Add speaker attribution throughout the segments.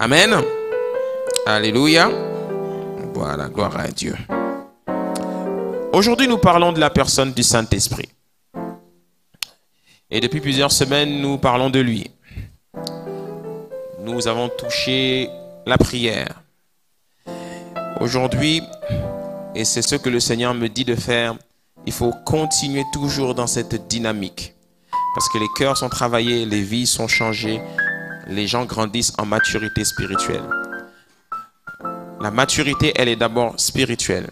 Speaker 1: Amen. Alléluia. Voilà, gloire à Dieu. Aujourd'hui, nous parlons de la personne du Saint-Esprit. Et depuis plusieurs semaines, nous parlons de lui. Nous avons touché la prière. Aujourd'hui, et c'est ce que le Seigneur me dit de faire, il faut continuer toujours dans cette dynamique. Parce que les cœurs sont travaillés, les vies sont changées, les gens grandissent en maturité spirituelle. La maturité, elle est d'abord spirituelle.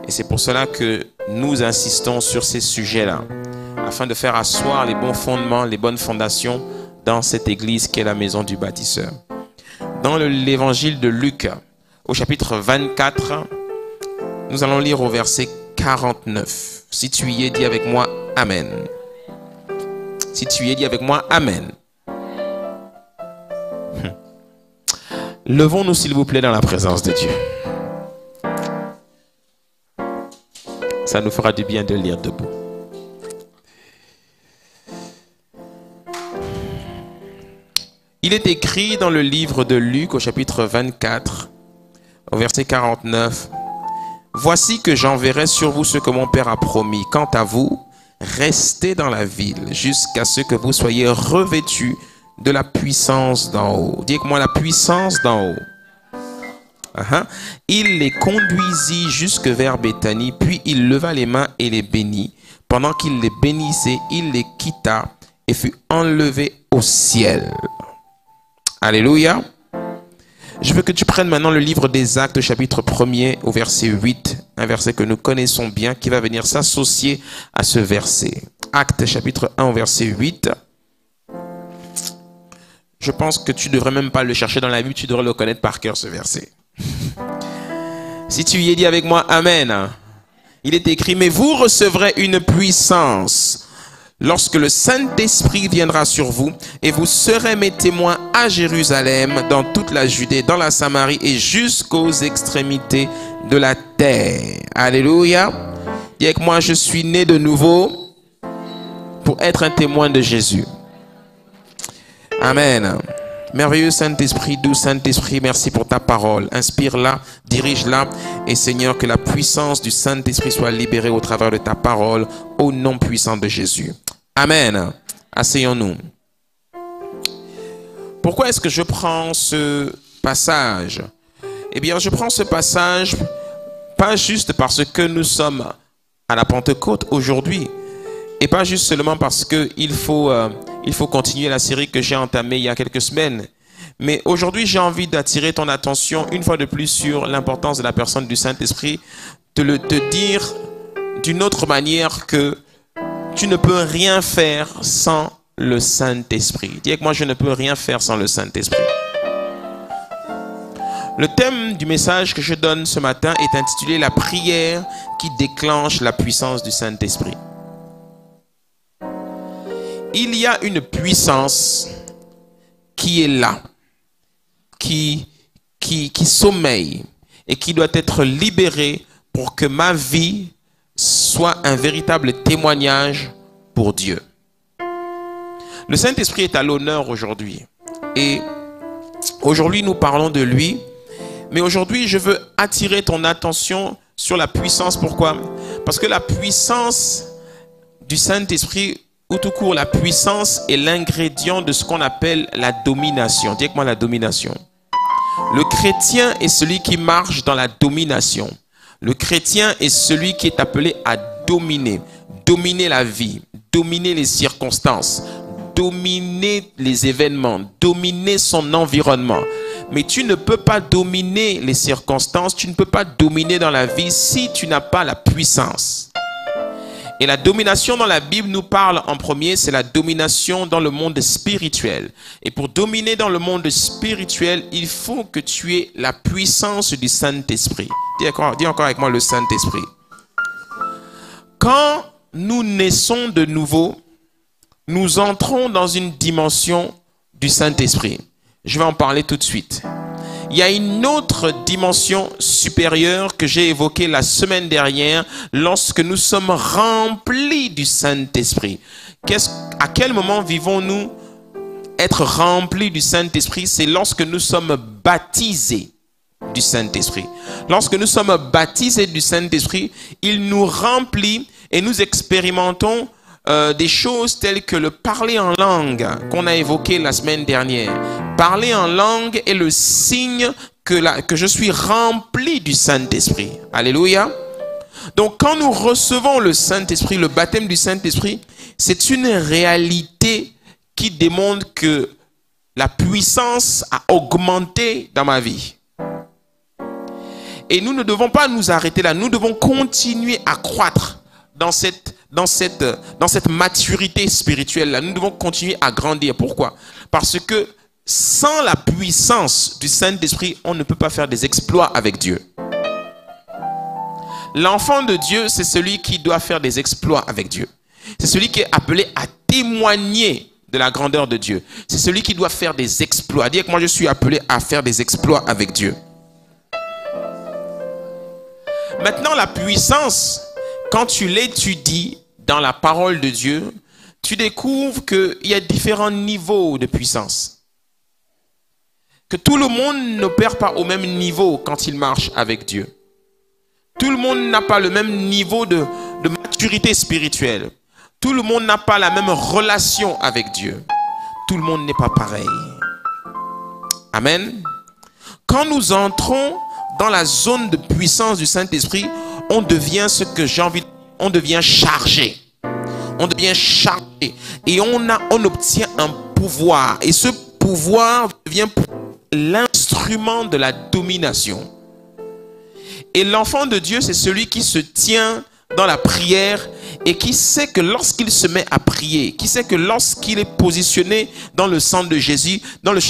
Speaker 1: Et c'est pour cela que nous insistons sur ces sujets-là, afin de faire asseoir les bons fondements, les bonnes fondations dans cette église qui est la maison du bâtisseur. Dans l'évangile de Luc, au chapitre 24, nous allons lire au verset 49. Si tu y es, dis avec moi Amen. Si tu y es, dis avec moi Amen. Levons-nous s'il vous plaît dans la présence de Dieu. Ça nous fera du bien de lire debout. Il est écrit dans le livre de Luc au chapitre 24, au verset 49. « Voici que j'enverrai sur vous ce que mon Père a promis. Quant à vous, restez dans la ville jusqu'à ce que vous soyez revêtus de la puissance d'en haut. » Dis avec moi la puissance d'en haut. Il les conduisit jusque vers Béthanie, puis il leva les mains et les bénit. Pendant qu'il les bénissait, il les quitta et fut enlevé au ciel. Alléluia. Je veux que tu prennes maintenant le livre des Actes, chapitre 1er, au verset 8, un verset que nous connaissons bien, qui va venir s'associer à ce verset. Actes, chapitre 1, au verset 8. Je pense que tu ne devrais même pas le chercher dans la Bible, tu devrais le connaître par cœur, ce verset. Si tu y es, dit avec moi Amen. Il est écrit, mais vous recevrez une puissance lorsque le Saint-Esprit viendra sur vous, et vous serez mes témoins à Jérusalem, dans toute la Judée, dans la Samarie et jusqu'aux extrémités de la terre. Alléluia. Dis avec moi, je suis né de nouveau pour être un témoin de Jésus. Amen. Merveilleux Saint-Esprit, doux Saint-Esprit, merci pour ta parole. Inspire-la, dirige-la. Et Seigneur, que la puissance du Saint-Esprit soit libérée au travers de ta parole, au nom puissant de Jésus. Amen. Asseyons-nous. Pourquoi est-ce que je prends ce passage? Eh bien, je prends ce passage pas juste parce que nous sommes à la Pentecôte aujourd'hui, et pas juste seulement parce qu'il faut continuer la série que j'ai entamée il y a quelques semaines. Mais aujourd'hui, j'ai envie d'attirer ton attention une fois de plus sur l'importance de la personne du Saint-Esprit, te dire d'une autre manière que tu ne peux rien faire sans le Saint-Esprit. Dis avec moi, je ne peux rien faire sans le Saint-Esprit. Le thème du message que je donne ce matin est intitulé « La prière qui déclenche la puissance du Saint-Esprit ». Il y a une puissance qui est là, qui sommeille et qui doit être libérée pour que ma vie soit un véritable témoignage pour Dieu. Le Saint-Esprit est à l'honneur aujourd'hui. Et aujourd'hui, nous parlons de lui. Mais aujourd'hui, je veux attirer ton attention sur la puissance. Pourquoi? Parce que la puissance du Saint-Esprit, ou tout court, la puissance est l'ingrédient de ce qu'on appelle la domination. Dis avec moi la domination. Le chrétien est celui qui marche dans la domination. Le chrétien est celui qui est appelé à dominer. Dominer la vie, dominer les circonstances, dominer les événements, dominer son environnement. Mais tu ne peux pas dominer les circonstances, tu ne peux pas dominer dans la vie si tu n'as pas la puissance. Et la domination dans la Bible nous parle en premier, c'est la domination dans le monde spirituel. Et pour dominer dans le monde spirituel, il faut que tu aies la puissance du Saint-Esprit. Dis encore avec moi le Saint-Esprit. Quand nous naissons de nouveau, nous entrons dans une dimension du Saint-Esprit. Je vais en parler tout de suite. Il y a une autre dimension supérieure que j'ai évoquée la semaine dernière lorsque nous sommes remplis du Saint-Esprit. À quel moment vivons-nous être rempli du Saint-Esprit, c'est lorsque nous sommes baptisés du Saint-Esprit. Lorsque nous sommes baptisés du Saint-Esprit, il nous remplit et nous expérimentons des choses telles que le parler en langue qu'on a évoqué la semaine dernière. Parler en langue est le signe que je suis rempli du Saint-Esprit. Alléluia. Donc quand nous recevons le Saint-Esprit, le baptême du Saint-Esprit, c'est une réalité qui démontre que la puissance a augmenté dans ma vie. Et nous ne devons pas nous arrêter là. Nous devons continuer à croître dans cette maturité spirituelle là. Nous devons continuer à grandir. Pourquoi? Parce que sans la puissance du Saint-Esprit, on ne peut pas faire des exploits avec Dieu. L'enfant de Dieu, c'est celui qui doit faire des exploits avec Dieu. C'est celui qui est appelé à témoigner de la grandeur de Dieu. C'est celui qui doit faire des exploits. Dire que moi je suis appelé à faire des exploits avec Dieu. Maintenant, la puissance, quand tu l'étudies dans la parole de Dieu, tu découvres qu'il y a différents niveaux de puissance. Que tout le monde n'opère pas au même niveau quand il marche avec Dieu. Tout le monde n'a pas le même niveau de maturité spirituelle. Tout le monde n'a pas la même relation avec Dieu. Tout le monde n'est pas pareil. Amen. Quand nous entrons dans la zone de puissance du Saint-Esprit, on devient ce que j'ai envie de dire, on devient chargé. On devient chargé. Et on obtient un pouvoir. Et ce pouvoir devient l'instrument de la domination. Et l'enfant de Dieu, c'est celui qui se tient dans la prière et qui sait que lorsqu'il se met à prier, qui sait que lorsqu'il est positionné dans le sang de Jésus, dans le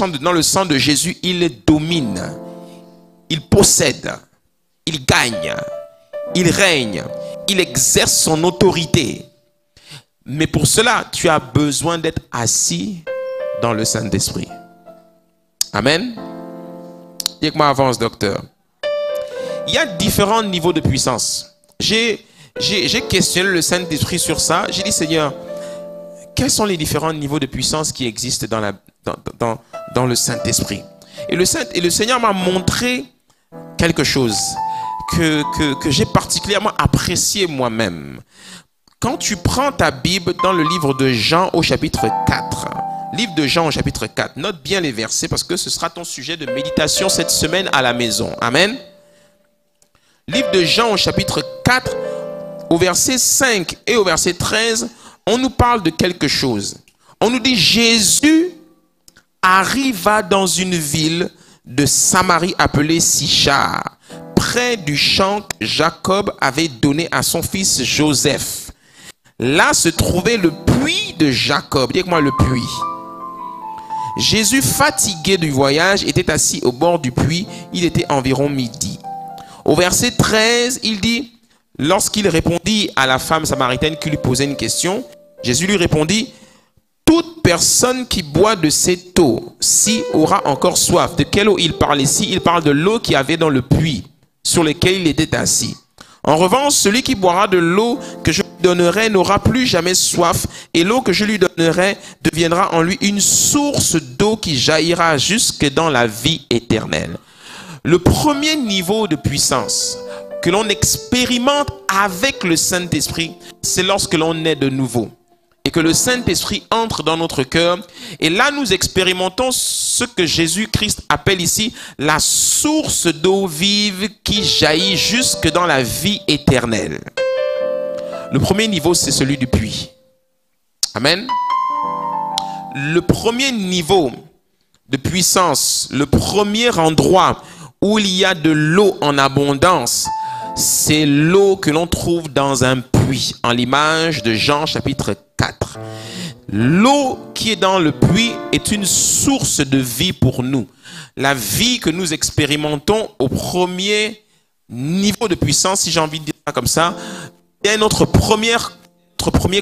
Speaker 1: sang de Jésus, il domine, il possède, il gagne, il règne, il exerce son autorité. Mais pour cela, tu as besoin d'être assis dans le Saint-Esprit. Amen. Dis-moi, avance, docteur. Il y a différents niveaux de puissance. J'ai questionné le Saint-Esprit sur ça. J'ai dit, Seigneur, quels sont les différents niveaux de puissance qui existent dans le Saint-Esprit? Et le Seigneur m'a montré quelque chose que j'ai particulièrement apprécié moi-même. Quand tu prends ta Bible dans le livre de Jean au chapitre 4, livre de Jean au chapitre 4, note bien les versets parce que ce sera ton sujet de méditation cette semaine à la maison. Amen. Livre de Jean au chapitre 4, au verset 5 et au verset 13, on nous parle de quelque chose. On nous dit, Jésus arriva dans une ville de Samarie appelée Sichar, près du champ que Jacob avait donné à son fils Joseph. Là se trouvait le puits de Jacob. Dites-moi le puits. Jésus, fatigué du voyage, était assis au bord du puits. Il était environ midi. Au verset 13, il dit, lorsqu'il répondit à la femme samaritaine qui lui posait une question, Jésus lui répondit, toute personne qui boit de cette eau-ci aura encore soif. De quelle eau il parle ici? Il parle de l'eau qu'il y avait dans le puits sur lequel il était assis. En revanche, celui qui boira de l'eau que je lui donnerai n'aura plus jamais soif, et l'eau que je lui donnerai deviendra en lui une source d'eau qui jaillira jusque dans la vie éternelle. Le premier niveau de puissance que l'on expérimente avec le Saint-Esprit, c'est lorsque l'on est de nouveau et que le Saint-Esprit entre dans notre cœur. Et là, nous expérimentons ce que Jésus-Christ appelle ici la source d'eau vive qui jaillit jusque dans la vie éternelle. Le premier niveau, c'est celui du puits. Amen. Le premier niveau de puissance, le premier endroit où il y a de l'eau en abondance, c'est l'eau que l'on trouve dans un puits, en l'image de Jean chapitre 4. L'eau qui est dans le puits est une source de vie pour nous. La vie que nous expérimentons au premier niveau de puissance, si j'ai envie de dire ça comme ça, et notre premier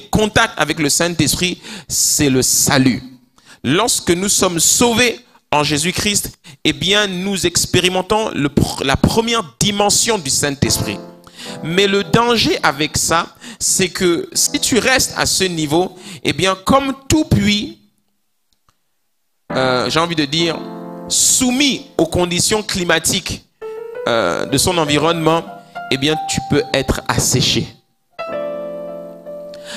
Speaker 1: contact avec le Saint-Esprit, c'est le salut. Lorsque nous sommes sauvés en Jésus-Christ, eh bien, nous expérimentons la première dimension du Saint-Esprit. Mais le danger avec ça, c'est que si tu restes à ce niveau, eh bien, comme tout puits, j'ai envie de dire, soumis aux conditions climatiques de son environnement, eh bien, tu peux être asséché.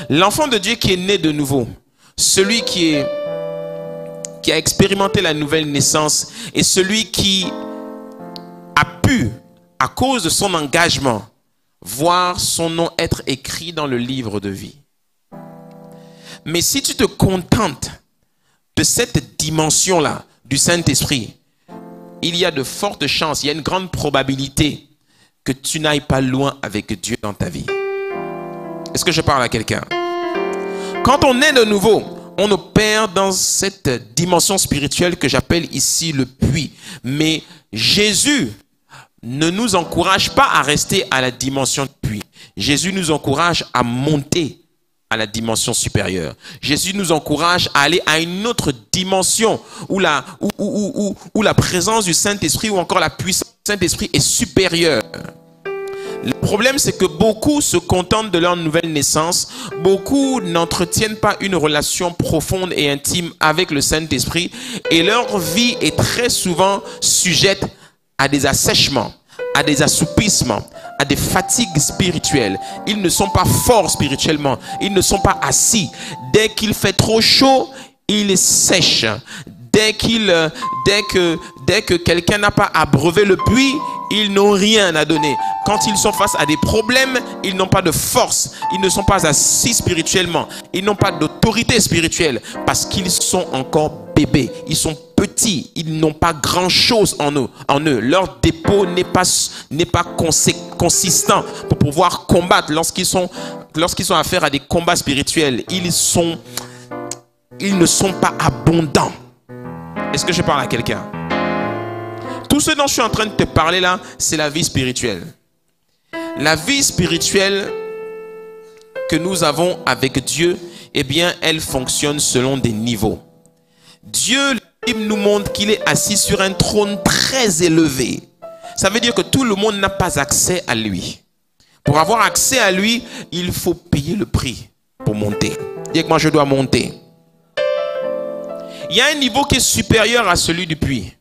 Speaker 1: L'enfant de Dieu qui est né de nouveau, celui qui a expérimenté la nouvelle naissance et celui qui a pu, à cause de son engagement, voir son nom être écrit dans le livre de vie. Mais si tu te contentes de cette dimension-là du Saint-Esprit, il y a de fortes chances, il y a une grande probabilité que tu n'ailles pas loin avec Dieu dans ta vie. Est-ce que je parle à quelqu'un? Quand on est de nouveau, on opère dans cette dimension spirituelle que j'appelle ici le puits. Mais Jésus ne nous encourage pas à rester à la dimension du puits. Jésus nous encourage à monter à la dimension supérieure. Jésus nous encourage à aller à une autre dimension où la présence du Saint-Esprit ou encore la puissance du Saint-Esprit est supérieure. Le problème, c'est que beaucoup se contentent de leur nouvelle naissance. Beaucoup n'entretiennent pas une relation profonde et intime avec le Saint-Esprit. Et leur vie est très souvent sujette à des assèchements, à des assoupissements, à des fatigues spirituelles. Ils ne sont pas forts spirituellement. Ils ne sont pas assis. Dès qu'il fait trop chaud, ils sèchent. Dès que quelqu'un n'a pas abreuvé le puits, ils n'ont rien à donner. Quand ils sont face à des problèmes, ils n'ont pas de force. Ils ne sont pas assis spirituellement. Ils n'ont pas d'autorité spirituelle parce qu'ils sont encore bébés. Ils sont petits. Ils n'ont pas grand-chose en eux. Leur dépôt n'est pas consistant pour pouvoir combattre lorsqu'ils sont affaire à des combats spirituels. Ils ne sont pas abondants. Est-ce que je parle à quelqu'un? Tout ce dont je suis en train de te parler là, c'est la vie spirituelle. La vie spirituelle que nous avons avec Dieu, eh bien, elle fonctionne selon des niveaux. Dieu nous montre qu'il est assis sur un trône très élevé. Ça veut dire que tout le monde n'a pas accès à lui. Pour avoir accès à lui, il faut payer le prix pour monter. Dis que moi je dois monter. Il y a un niveau qui est supérieur à celui du puits.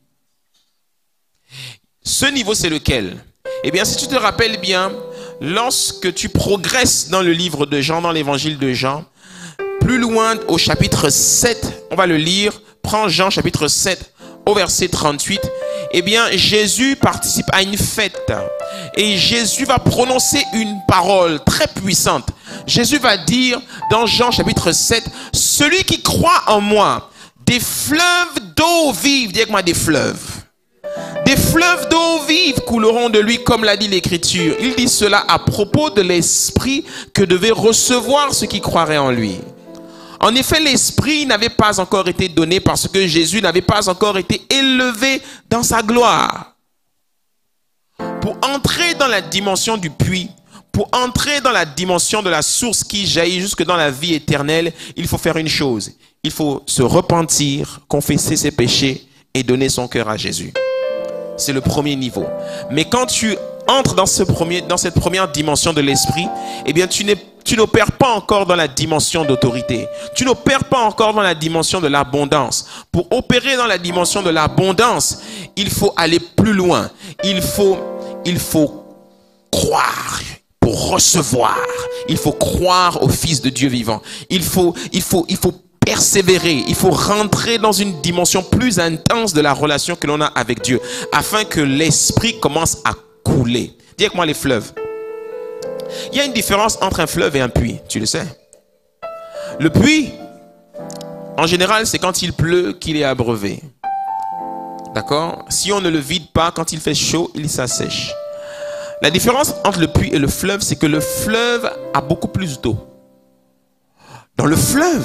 Speaker 1: Ce niveau, c'est lequel? Eh bien, si tu te rappelles bien, lorsque tu progresses dans le livre de Jean, dans l'évangile de Jean, plus loin au chapitre 7, on va le lire, prends Jean chapitre 7 au verset 38, eh bien, Jésus participe à une fête et Jésus va prononcer une parole très puissante. Jésus va dire dans Jean chapitre 7, « Celui qui croit en moi, des fleuves d'eau vive, dis avec moi des fleuves. Des fleuves d'eau vive couleront de lui, comme l'a dit l'Écriture. » Il dit cela à propos de l'Esprit que devait recevoir ceux qui croiraient en lui. En effet, l'Esprit n'avait pas encore été donné parce que Jésus n'avait pas encore été élevé dans sa gloire. Pour entrer dans la dimension du puits, pour entrer dans la dimension de la source qui jaillit jusque dans la vie éternelle, il faut faire une chose. Il faut se repentir, confesser ses péchés et donner son cœur à Jésus. C'est le premier niveau. Mais quand tu entres dans cette première dimension de l'esprit, eh bien tu n'opères pas encore dans la dimension d'autorité. Tu n'opères pas encore dans la dimension de l'abondance. Pour opérer dans la dimension de l'abondance, il faut aller plus loin. Il faut croire pour recevoir. Il faut croire au Fils de Dieu vivant. Il faut persévérer, il faut rentrer dans une dimension plus intense de la relation que l'on a avec Dieu, afin que l'esprit commence à couler. Dis avec moi les fleuves. Il y a une différence entre un fleuve et un puits, tu le sais. Le puits, en général, c'est quand il pleut qu'il est abreuvé. D'accord? Si on ne le vide pas, quand il fait chaud, il s'assèche. La différence entre le puits et le fleuve, c'est que le fleuve a beaucoup plus d'eau. Dans le fleuve,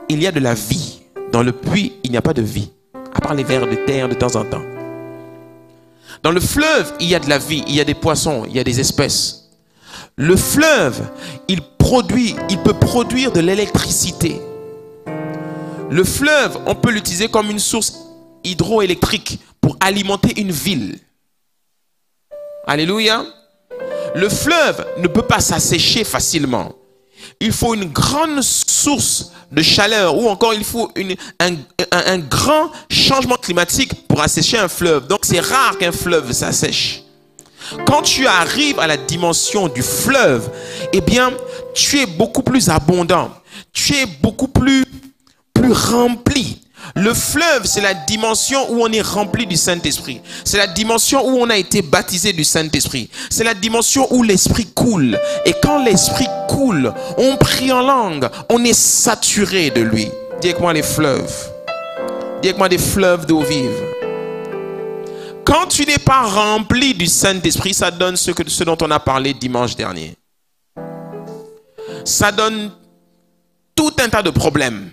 Speaker 1: il y a de la vie. Dans le puits, il n'y a pas de vie, à part les vers de terre de temps en temps. Dans le fleuve, il y a de la vie, il y a des poissons, il y a des espèces. Le fleuve, il peut produire de l'électricité. Le fleuve, on peut l'utiliser comme une source hydroélectrique pour alimenter une ville. Alléluia. Le fleuve ne peut pas s'assécher facilement. il faut une grande source de chaleur ou encore il faut un grand changement climatique pour assécher un fleuve. Donc c'est rare qu'un fleuve s'assèche. Quand tu arrives à la dimension du fleuve, eh bien, tu es beaucoup plus abondant. Tu es beaucoup plus rempli. Le fleuve, c'est la dimension où on est rempli du Saint-Esprit. C'est la dimension où on a été baptisé du Saint-Esprit. C'est la dimension où l'Esprit coule. Et quand l'Esprit coule, on prie en langue, on est saturé de lui. Dis avec moi les fleuves. Dis avec moi des fleuves d'eau vive. Quand tu n'es pas rempli du Saint-Esprit, ça donne ce dont on a parlé dimanche dernier. Ça donne tout un tas de problèmes.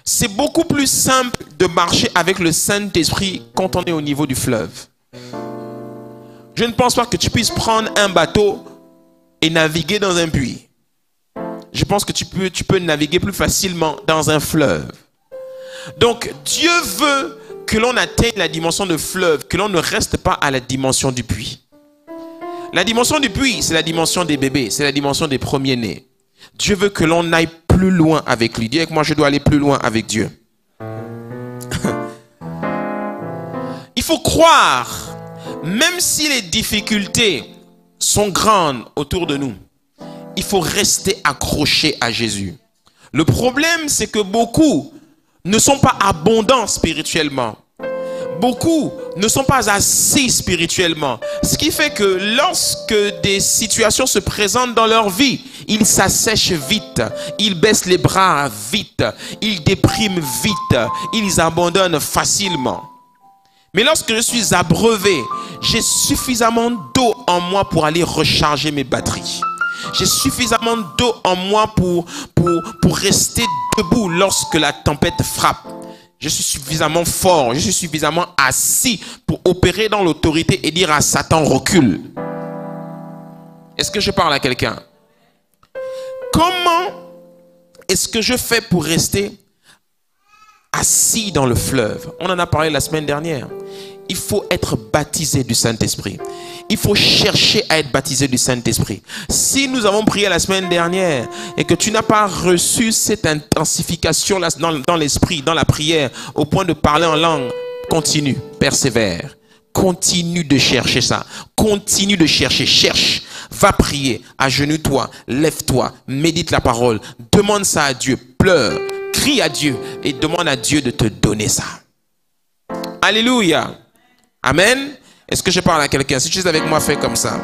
Speaker 1: C'est beaucoup plus simple de marcher avec le Saint-Esprit quand on est au niveau du fleuve. Je ne pense pas que tu puisses prendre un bateau et naviguer dans un puits. Je pense que tu peux naviguer plus facilement dans un fleuve. Donc, Dieu veut que l'on atteigne la dimension de fleuve, que l'on ne reste pas à la dimension du puits. La dimension du puits, c'est la dimension des bébés, c'est la dimension des premiers-nés. Dieu veut que l'on aille plus loin avec lui. Dis avec moi, je dois aller plus loin avec Dieu. Il faut croire, même si les difficultés sont grandes autour de nous, il faut rester accroché à Jésus. Le problème, c'est que beaucoup ne sont pas abondants spirituellement. Beaucoup ne sont pas assis spirituellement. Ce qui fait que lorsque des situations se présentent dans leur vie, ils s'assèchent vite, ils baissent les bras vite, ils dépriment vite, ils abandonnent facilement. Mais lorsque je suis abreuvé, j'ai suffisamment d'eau en moi pour aller recharger mes batteries. J'ai suffisamment d'eau en moi pour rester debout lorsque la tempête frappe. Je suis suffisamment fort, je suis suffisamment assis pour opérer dans l'autorité et dire à Satan recule. Est-ce que je parle à quelqu'un? Comment est-ce que je fais pour rester assis dans le fleuve? On en a parlé la semaine dernière. Il faut être baptisé du Saint-Esprit. Il faut chercher à être baptisé du Saint-Esprit. Si nous avons prié la semaine dernière et que tu n'as pas reçu cette intensification dans l'esprit, dans la prière, au point de parler en langue, continue, persévère. Continue de chercher ça. Continue de chercher. Cherche. Va prier. Agenouille-toi. Lève-toi. Médite la parole. Demande ça à Dieu. Pleure. Crie à Dieu et demande à Dieu de te donner ça. Alléluia. Amen. Est-ce que je parle à quelqu'un? Si tu es avec moi, fais comme ça.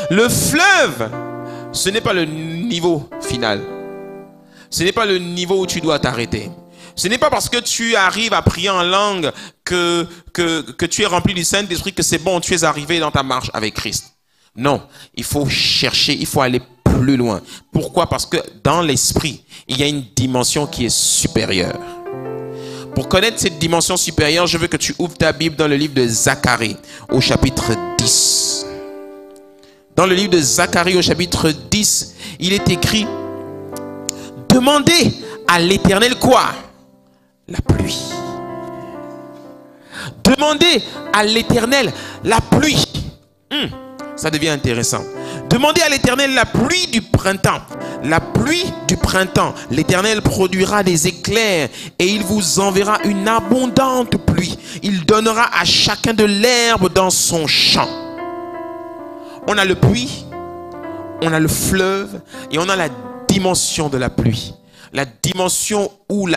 Speaker 1: Le fleuve, ce n'est pas le niveau final. Ce n'est pas le niveau où tu dois t'arrêter. Ce n'est pas parce que tu arrives à prier en langue que tu es rempli du Saint-Esprit que c'est bon, tu es arrivé dans ta marche avec Christ. Non, il faut chercher, il faut aller plus loin. Pourquoi? Parce que dans l'esprit, il y a une dimension qui est supérieure. Pour connaître cette dimension supérieure, je veux que tu ouvres ta Bible dans le livre de Zacharie, au chapitre 10. Dans le livre de Zacharie, au chapitre 10, il est écrit « Demandez à l'Éternel quoi? La pluie. Demandez à l'Éternel la pluie. » Ça devient intéressant. Demandez à l'Éternel la pluie du printemps. La pluie du printemps. L'Éternel produira des éclairs et il vous enverra une abondante pluie. Il donnera à chacun de l'herbe dans son champ. On a le puits, on a le fleuve et on a la dimension de la pluie. La dimension où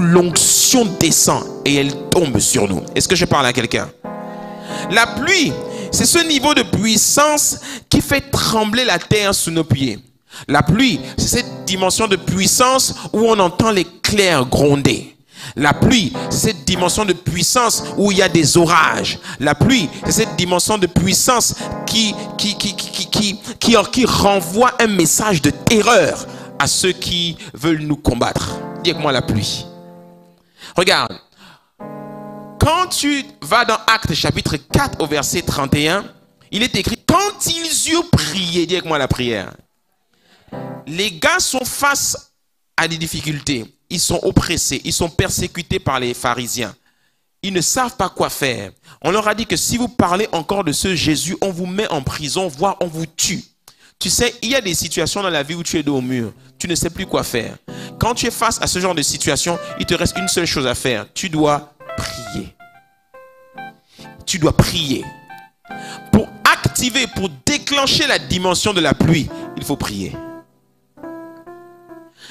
Speaker 1: l'onction descend et elle tombe sur nous. Est-ce que je parle à quelqu'un? La pluie, c'est ce niveau de puissance qui fait trembler la terre sous nos pieds. La pluie, c'est cette dimension de puissance où on entend les clairs gronder. La pluie, c'est cette dimension de puissance où il y a des orages. La pluie, c'est cette dimension de puissance qui renvoie un message de terreur à ceux qui veulent nous combattre. Dis avec moi la pluie. Regarde. Quand tu vas dans Actes chapitre 4 au verset 31, il est écrit « Quand ils eurent prié », dis avec moi la prière. Les gars sont face à des difficultés. Ils sont oppressés, ils sont persécutés par les pharisiens. Ils ne savent pas quoi faire. On leur a dit que si vous parlez encore de ce Jésus, on vous met en prison, voire on vous tue. Tu sais, il y a des situations dans la vie où tu es dos au mur. Tu ne sais plus quoi faire. Quand tu es face à ce genre de situation, il te reste une seule chose à faire. Tu dois prier. Tu dois prier. Pour activer, pour déclencher la dimension de la pluie, il faut prier.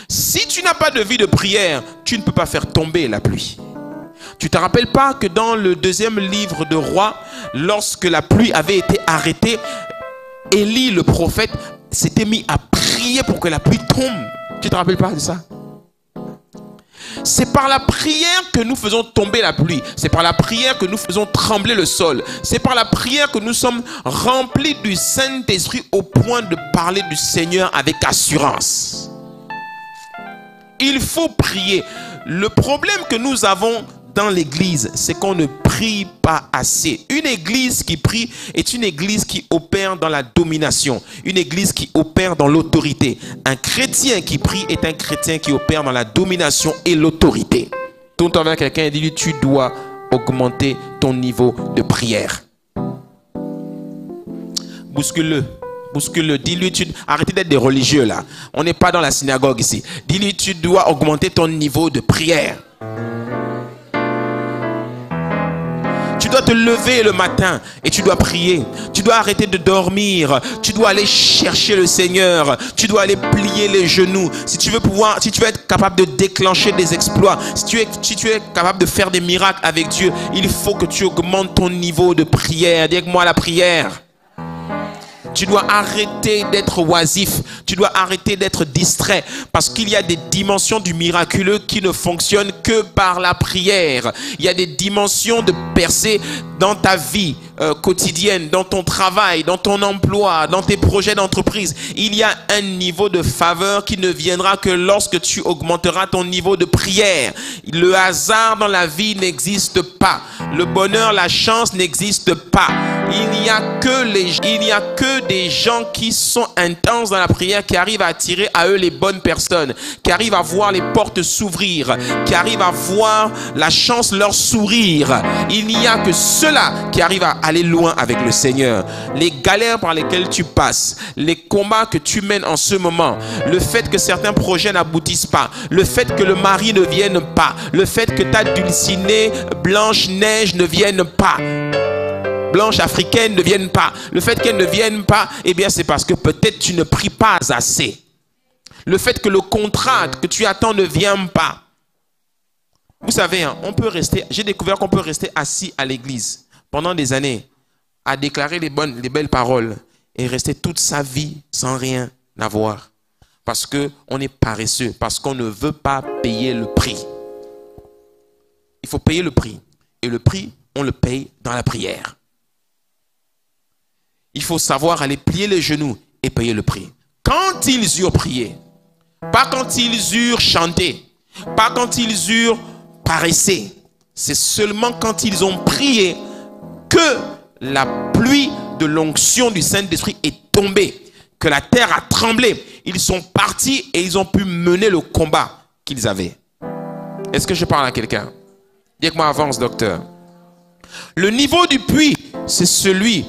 Speaker 1: Si tu n'as pas de vie de prière, tu ne peux pas faire tomber la pluie. Tu ne te rappelles pas que dans le 2e livre de Rois, lorsque la pluie avait été arrêtée, Élie, le prophète, s'était mis à prier pour que la pluie tombe. Tu ne te rappelles pas de ça? C'est par la prière que nous faisons tomber la pluie. C'est par la prière que nous faisons trembler le sol. C'est par la prière que nous sommes remplis du Saint-Esprit au point de parler du Seigneur avec assurance. Il faut prier. Le problème que nous avons dans l'église, c'est qu'on ne prie pas assez. Une église qui prie est une église qui opère dans la domination. Une église qui opère dans l'autorité. Un chrétien qui prie est un chrétien qui opère dans la domination et l'autorité. Tourne-toi vers quelqu'un et dis-lui, tu dois augmenter ton niveau de prière. Bouscule-le. Bouscule-le. Dis-lui, arrêtez d'être des religieux là. On n'est pas dans la synagogue ici. Dis-lui, tu dois augmenter ton niveau de prière. Tu dois te lever le matin et tu dois prier. Tu dois arrêter de dormir. Tu dois aller chercher le Seigneur. Tu dois aller plier les genoux. Si tu veux être capable de déclencher des exploits, si tu es capable de faire des miracles avec Dieu, il faut que tu augmentes ton niveau de prière. Dis avec moi la prière. Tu dois arrêter d'être oisif. Tu dois arrêter d'être distrait. Parce qu'il y a des dimensions du miraculeux qui ne fonctionnent que par la prière. Il y a des dimensions de percée dans ta vie quotidienne, dans ton travail, dans ton emploi, dans tes projets d'entreprise. Il y a un niveau de faveur qui ne viendra que lorsque tu augmenteras ton niveau de prière. Le hasard dans la vie n'existe pas. Le bonheur, la chance n'existe pas. Il n'y a que des gens qui sont intenses dans la prière, qui arrivent à attirer à eux les bonnes personnes, qui arrivent à voir les portes s'ouvrir, qui arrivent à voir la chance leur sourire. Il n'y a que ceux-là qui arrivent à aller loin avec le Seigneur. Les galères par lesquelles tu passes, les combats que tu mènes en ce moment, le fait que certains projets n'aboutissent pas, le fait que le mari ne vienne pas, le fait que ta dulcinée Blanche-Neige ne vienne pas, Blanche africaine ne viennent pas. Le fait qu'elles ne viennent pas, eh bien c'est parce que peut-être tu ne pries pas assez. Le fait que le contrat que tu attends ne vient pas. Vous savez, hein, j'ai découvert qu'on peut rester assis à l'église pendant des années à déclarer les belles paroles et rester toute sa vie sans rien avoir. Parce qu'on est paresseux, parce qu'on ne veut pas payer le prix. Il faut payer le prix. Et le prix, on le paye dans la prière. Il faut savoir aller plier les genoux et payer le prix. Quand ils eurent prié, pas quand ils eurent chanté, pas quand ils eurent paressé, c'est seulement quand ils ont prié que la pluie de l'onction du Saint-Esprit est tombée, que la terre a tremblé. Ils sont partis et ils ont pu mener le combat qu'ils avaient. Est-ce que je parle à quelqu'un? Dis-moi, avance, docteur. Le niveau du puits, c'est celui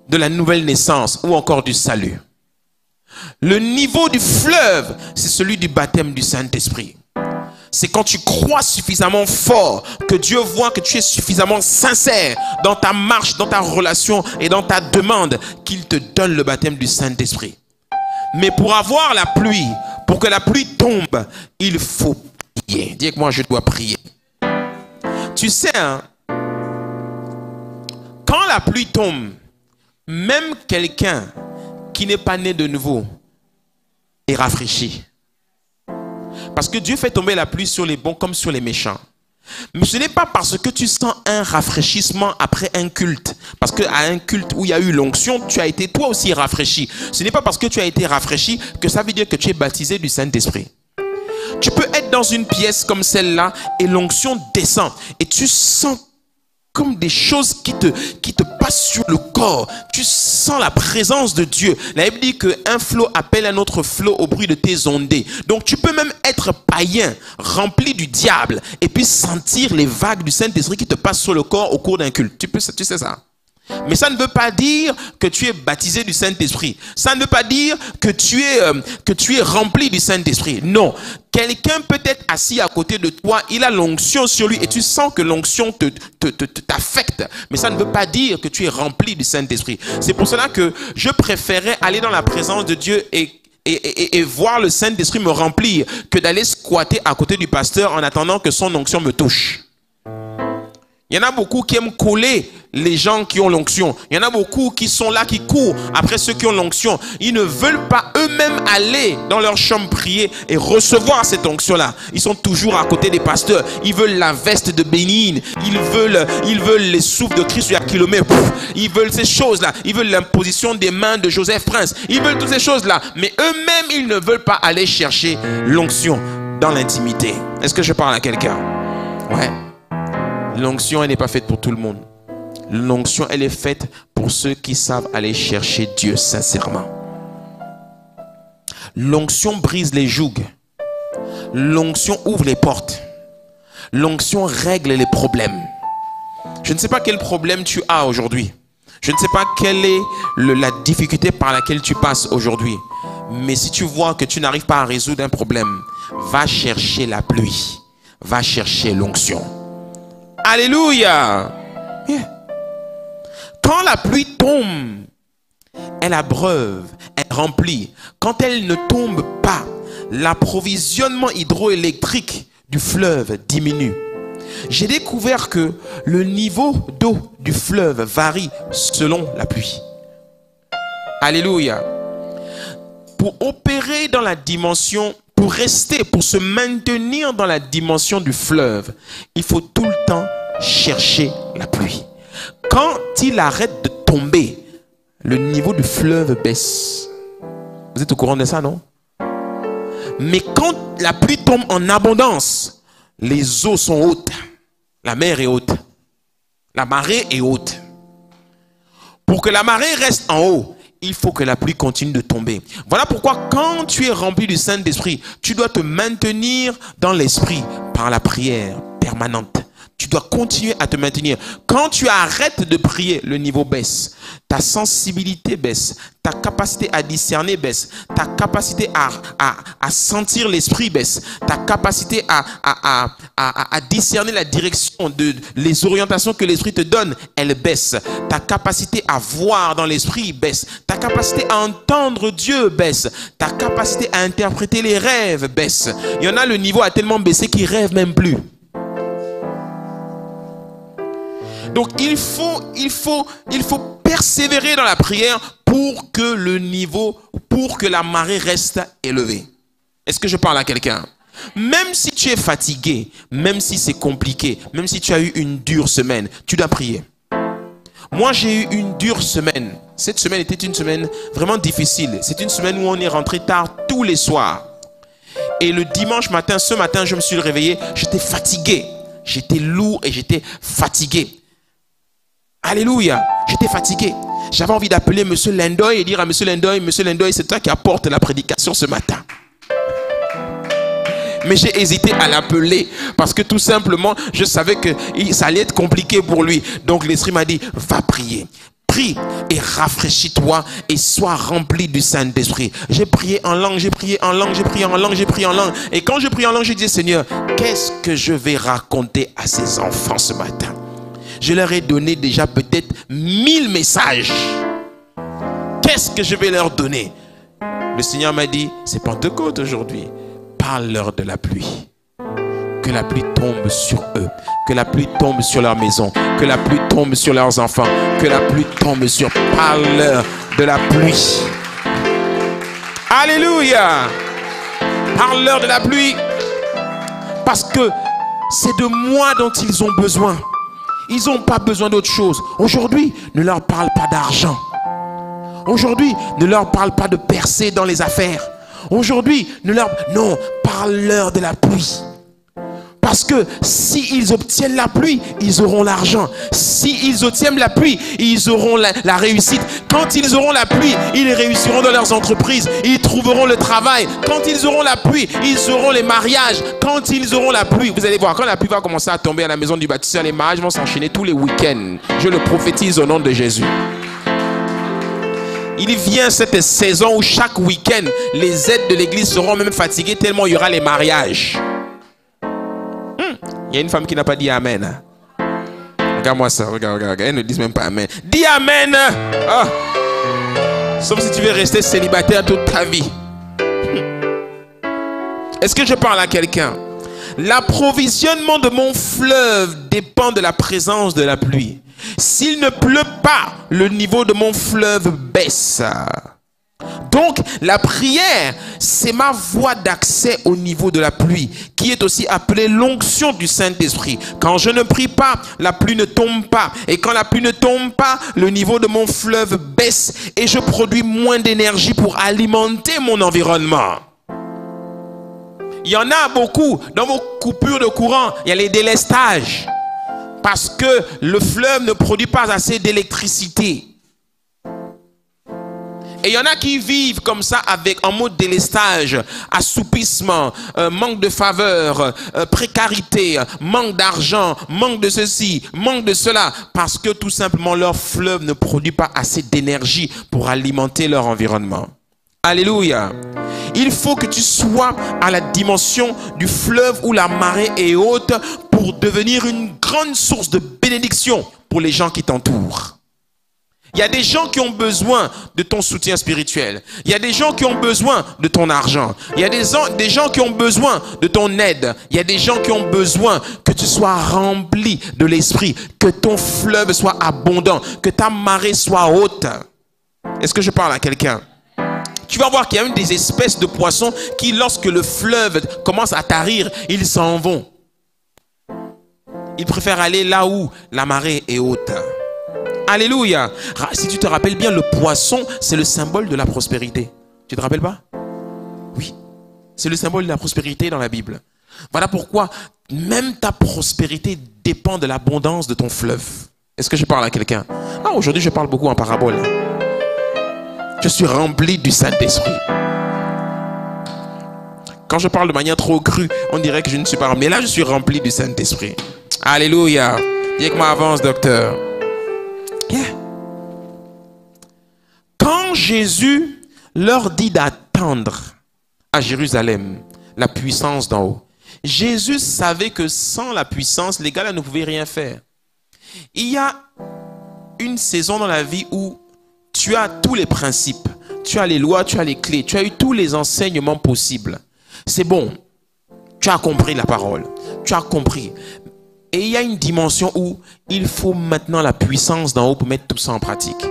Speaker 1: de la nouvelle naissance ou encore du salut. Le niveau du fleuve, c'est celui du baptême du Saint-Esprit. C'est quand tu crois suffisamment fort, que Dieu voit que tu es suffisamment sincère dans ta marche, dans ta relation et dans ta demande, qu'il te donne le baptême du Saint-Esprit. Mais pour avoir la pluie, pour que la pluie tombe, il faut prier. Dis avec moi, je dois prier. Tu sais, hein, quand la pluie tombe, même quelqu'un qui n'est pas né de nouveau est rafraîchi. Parce que Dieu fait tomber la pluie sur les bons comme sur les méchants. Mais ce n'est pas parce que tu sens un rafraîchissement après un culte. Parce qu'à un culte où il y a eu l'onction, tu as été toi aussi rafraîchi. Ce n'est pas parce que tu as été rafraîchi que ça veut dire que tu es baptisé du Saint-Esprit. Tu peux être dans une pièce comme celle-là et l'onction descend. Et tu sens comme des choses qui te passent sur le corps. Tu sens la présence de Dieu. La Bible dit qu'un flot appelle un autre flot au bruit de tes ondées. Donc tu peux même être païen, rempli du diable, et puis sentir les vagues du Saint-Esprit qui te passent sur le corps au cours d'un culte. Tu sais ça? Mais ça ne veut pas dire que tu es baptisé du Saint-Esprit. Ça ne veut pas dire que tu es rempli du Saint-Esprit. Non. Quelqu'un peut être assis à côté de toi, il a l'onction sur lui et tu sens que l'onction t'affecte. Mais ça ne veut pas dire que tu es rempli du Saint-Esprit. C'est pour cela que je préférais aller dans la présence de Dieu et voir le Saint-Esprit me remplir que d'aller squatter à côté du pasteur en attendant que son onction me touche. Il y en a beaucoup qui aiment coller les gens qui ont l'onction. Il y en a beaucoup qui sont là, qui courent après ceux qui ont l'onction. Ils ne veulent pas eux-mêmes aller dans leur chambre prier et recevoir cette onction-là. Ils sont toujours à côté des pasteurs. Ils veulent la veste de Bénigne. Ils veulent les souffles de Christ à kilomètres. Ils veulent ces choses-là. Ils veulent l'imposition des mains de Joseph Prince. Ils veulent toutes ces choses-là. Mais eux-mêmes, ils ne veulent pas aller chercher l'onction dans l'intimité. Est-ce que je parle à quelqu'un? Ouais. L'onction, elle n'est pas faite pour tout le monde. L'onction, elle est faite pour ceux qui savent aller chercher Dieu sincèrement. L'onction brise les jougs. L'onction ouvre les portes. L'onction règle les problèmes. Je ne sais pas quel problème tu as aujourd'hui. Je ne sais pas quelle est la difficulté par laquelle tu passes aujourd'hui. Mais si tu vois que tu n'arrives pas à résoudre un problème, va chercher la pluie. Va chercher l'onction. Alléluia. Yeah. Quand la pluie tombe, elle abreuve, elle remplit. Quand elle ne tombe pas, l'approvisionnement hydroélectrique du fleuve diminue. J'ai découvert que le niveau d'eau du fleuve varie selon la pluie. Alléluia. Pour opérer dans la dimension, pour rester, pour se maintenir dans la dimension du fleuve, il faut tout le temps chercher la pluie. Quand il arrête de tomber, le niveau du fleuve baisse. Vous êtes au courant de ça, non? Mais quand la pluie tombe en abondance, les eaux sont hautes. La mer est haute. La marée est haute. Pour que la marée reste en haut, il faut que la pluie continue de tomber. Voilà pourquoi quand tu es rempli du Saint-Esprit, tu dois te maintenir dans l'esprit par la prière permanente. Tu dois continuer à te maintenir. Quand tu arrêtes de prier, le niveau baisse. Ta sensibilité baisse. Ta capacité à discerner baisse. Ta capacité à sentir l'esprit baisse. Ta capacité à discerner la direction, les orientations que l'esprit te donne, elle baisse. Ta capacité à voir dans l'esprit baisse. Ta capacité à entendre Dieu baisse. Ta capacité à interpréter les rêves baisse. Il y en a, le niveau a tellement baissé qu'ils ne rêvent même plus. Donc il faut persévérer dans la prière pour que le niveau, pour que la marée reste élevée. Est-ce que je parle à quelqu'un? Même si tu es fatigué, même si c'est compliqué, même si tu as eu une dure semaine, tu dois prier. Moi, j'ai eu une dure semaine. Cette semaine était une semaine vraiment difficile. C'est une semaine où on est rentré tard tous les soirs. Et le dimanche matin, ce matin, je me suis réveillé, j'étais fatigué. J'étais lourd et j'étais fatigué. Alléluia, j'étais fatigué. J'avais envie d'appeler M. Lendoy et dire à M. Lendoy, c'est toi qui apporte la prédication ce matin. Mais j'ai hésité à l'appeler parce que tout simplement, je savais que ça allait être compliqué pour lui. Donc l'Esprit m'a dit, va prier. Prie et rafraîchis-toi et sois rempli du Saint-Esprit. J'ai prié en langue, j'ai prié en langue, j'ai prié en langue, j'ai prié en langue. Et quand je prie en langue, je dis, Seigneur, qu'est-ce que je vais raconter à ces enfants ce matin? Je leur ai donné déjà peut-être 1000 messages. Qu'est-ce que je vais leur donner? Le Seigneur m'a dit, c'est Pentecôte aujourd'hui. Parle-leur de la pluie. Que la pluie tombe sur eux. Que la pluie tombe sur leur maison. Que la pluie tombe sur leurs enfants. Que la pluie tombe sur... Parle-leur de la pluie. Alléluia. Parle-leur de la pluie. Parce que c'est de moi dont ils ont besoin. Ils n'ont pas besoin d'autre chose. Aujourd'hui, ne leur parle pas d'argent. Aujourd'hui, ne leur parle pas de percer dans les affaires. Aujourd'hui, non, parle-leur de la pluie. Parce que s'ils obtiennent la pluie, ils auront l'argent. S'ils obtiennent la pluie, ils auront la réussite. Quand ils auront la pluie, ils réussiront dans leurs entreprises. Ils trouveront le travail. Quand ils auront la pluie, ils auront les mariages. Quand ils auront la pluie, vous allez voir, quand la pluie va commencer à tomber à la maison du bâtisseur, les mariages vont s'enchaîner tous les week-ends. Je le prophétise au nom de Jésus. Il vient cette saison où chaque week-end, les aides de l'église seront même fatiguées tellement il y aura les mariages. Il y a une femme qui n'a pas dit Amen. Regarde-moi ça, regarde. Elle ne dit même pas Amen. Dis Amen. Ah. Sauf si tu veux rester célibataire toute ta vie. Est-ce que je parle à quelqu'un? L'approvisionnement de mon fleuve dépend de la présence de la pluie. S'il ne pleut pas, le niveau de mon fleuve baisse. Donc, la prière, c'est ma voie d'accès au niveau de la pluie, qui est aussi appelée l'onction du Saint-Esprit. Quand je ne prie pas, la pluie ne tombe pas. Et quand la pluie ne tombe pas, le niveau de mon fleuve baisse et je produis moins d'énergie pour alimenter mon environnement. Il y en a beaucoup. Dans vos coupures de courant, il y a les délestages. Parce que le fleuve ne produit pas assez d'électricité. Et il y en a qui vivent comme ça en mode délestage, assoupissement, manque de faveur, précarité, manque d'argent, manque de ceci, manque de cela. Parce que tout simplement leur fleuve ne produit pas assez d'énergie pour alimenter leur environnement. Alléluia. Il faut que tu sois à la dimension du fleuve où la marée est haute pour devenir une grande source de bénédiction pour les gens qui t'entourent. Il y a des gens qui ont besoin de ton soutien spirituel. Il y a des gens qui ont besoin de ton argent. Il y a des gens qui ont besoin de ton aide. Il y a des gens qui ont besoin que tu sois rempli de l'esprit, que ton fleuve soit abondant, que ta marée soit haute. Est-ce que je parle à quelqu'un? Tu vas voir qu'il y a une des espèces de poissons qui, lorsque le fleuve commence à tarir, ils s'en vont. Ils préfèrent aller là où la marée est haute. Alléluia. Si tu te rappelles bien, le poisson, c'est le symbole de la prospérité. Tu te rappelles pas? Oui. C'est le symbole de la prospérité dans la Bible. Voilà pourquoi même ta prospérité dépend de l'abondance de ton fleuve. Est-ce que je parle à quelqu'un? Ah, aujourd'hui, je parle beaucoup en parabole. Je suis rempli du Saint-Esprit. Quand je parle de manière trop crue, on dirait que je ne suis pas rempli. Mais là, je suis rempli du Saint-Esprit. Alléluia. Dis avec moi, avance, docteur. Yeah. Quand Jésus leur dit d'attendre à Jérusalem la puissance d'en haut, Jésus savait que sans la puissance, les gars-là ne pouvaient rien faire. Il y a une saison dans la vie où tu as tous les principes, tu as les lois, tu as les clés, tu as eu tous les enseignements possibles. C'est bon, tu as compris la parole, tu as compris. Et il y a une dimension où il faut maintenant la puissance d'en haut pour mettre tout ça en pratique.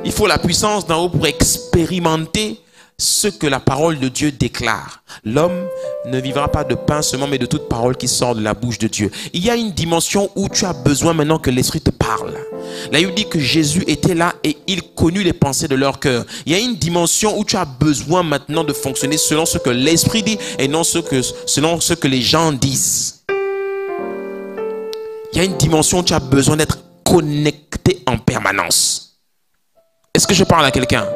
Speaker 1: Il faut la puissance d'en haut pour expérimenter ce que la parole de Dieu déclare. L'homme ne vivra pas de pain seulement, mais de toute parole qui sort de la bouche de Dieu. Il y a une dimension où tu as besoin maintenant que l'Esprit te parle. Là, il dit que Jésus était là et il connut les pensées de leur cœur. Il y a une dimension où tu as besoin maintenant de fonctionner selon ce que l'Esprit dit et non selon ce que les gens disent. Il y a une dimension où tu as besoin d'être connecté en permanence. Est-ce que je parle à quelqu'un?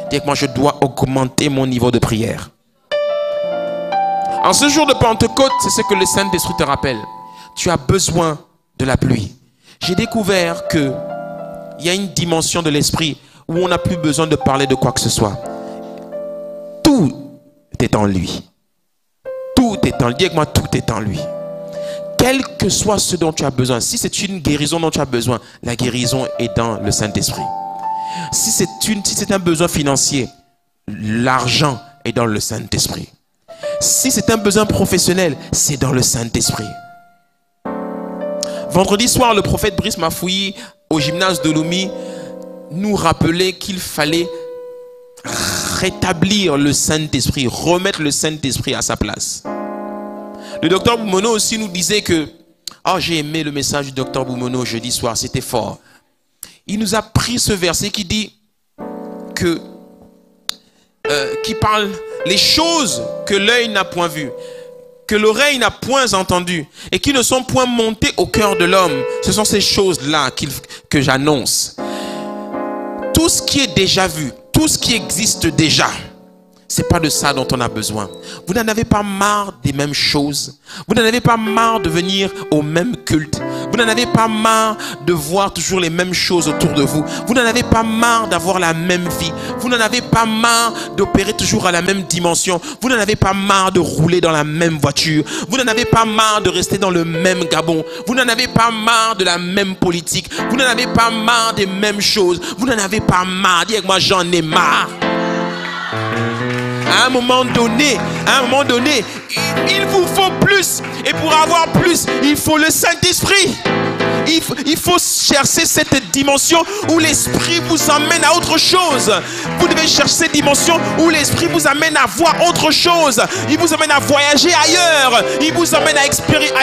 Speaker 1: Dis que moi, je dois augmenter mon niveau de prière. En ce jour de Pentecôte, c'est ce que le Saint-Esprit te rappelle. Tu as besoin de la pluie. J'ai découvert qu'il y a une dimension de l'esprit où on n'a plus besoin de parler de quoi que ce soit. Tout est en lui. Tout est en lui. Dis avec moi, tout est en lui. Quel que soit ce dont tu as besoin, si c'est une guérison dont tu as besoin, la guérison est dans le Saint-Esprit. Si c'est un besoin financier, l'argent est dans le Saint-Esprit. Si c'est un besoin professionnel, c'est dans le Saint-Esprit. Vendredi soir, le prophète Brice Mafouyi, au gymnase de Lomé, nous rappelait qu'il fallait rétablir le Saint-Esprit, remettre le Saint-Esprit à sa place. Le docteur Boumono aussi nous disait que, j'ai aimé le message du docteur Boumono jeudi soir, c'était fort. Il nous a pris ce verset qui dit qui parle les choses que l'œil n'a point vues. que l'oreille n'a point entendu et qui ne sont point montées au cœur de l'homme. Ce sont ces choses-là que j'annonce. Tout ce qui est déjà vu, tout ce qui existe déjà, c'est pas de ça dont on a besoin. Vous n'en avez pas marre des mêmes choses. Vous n'en avez pas marre de venir au même culte. Vous n'en avez pas marre de voir toujours les mêmes choses autour de vous. Vous n'en avez pas marre d'avoir la même vie. Vous n'en avez pas marre d'opérer toujours à la même dimension. Vous n'en avez pas marre de rouler dans la même voiture. Vous n'en avez pas marre de rester dans le même Gabon. Vous n'en avez pas marre de la même politique. Vous n'en avez pas marre des mêmes choses. Vous n'en avez pas marre. Dis avec moi, j'en ai marre. À un moment donné, il vous faut plus. Et pour avoir plus, il faut le Saint-Esprit. Il faut chercher cette dimension où l'Esprit vous emmène à autre chose. Vous devez chercher cette dimension où l'Esprit vous amène à voir autre chose. Il vous amène à voyager ailleurs. Il vous amène à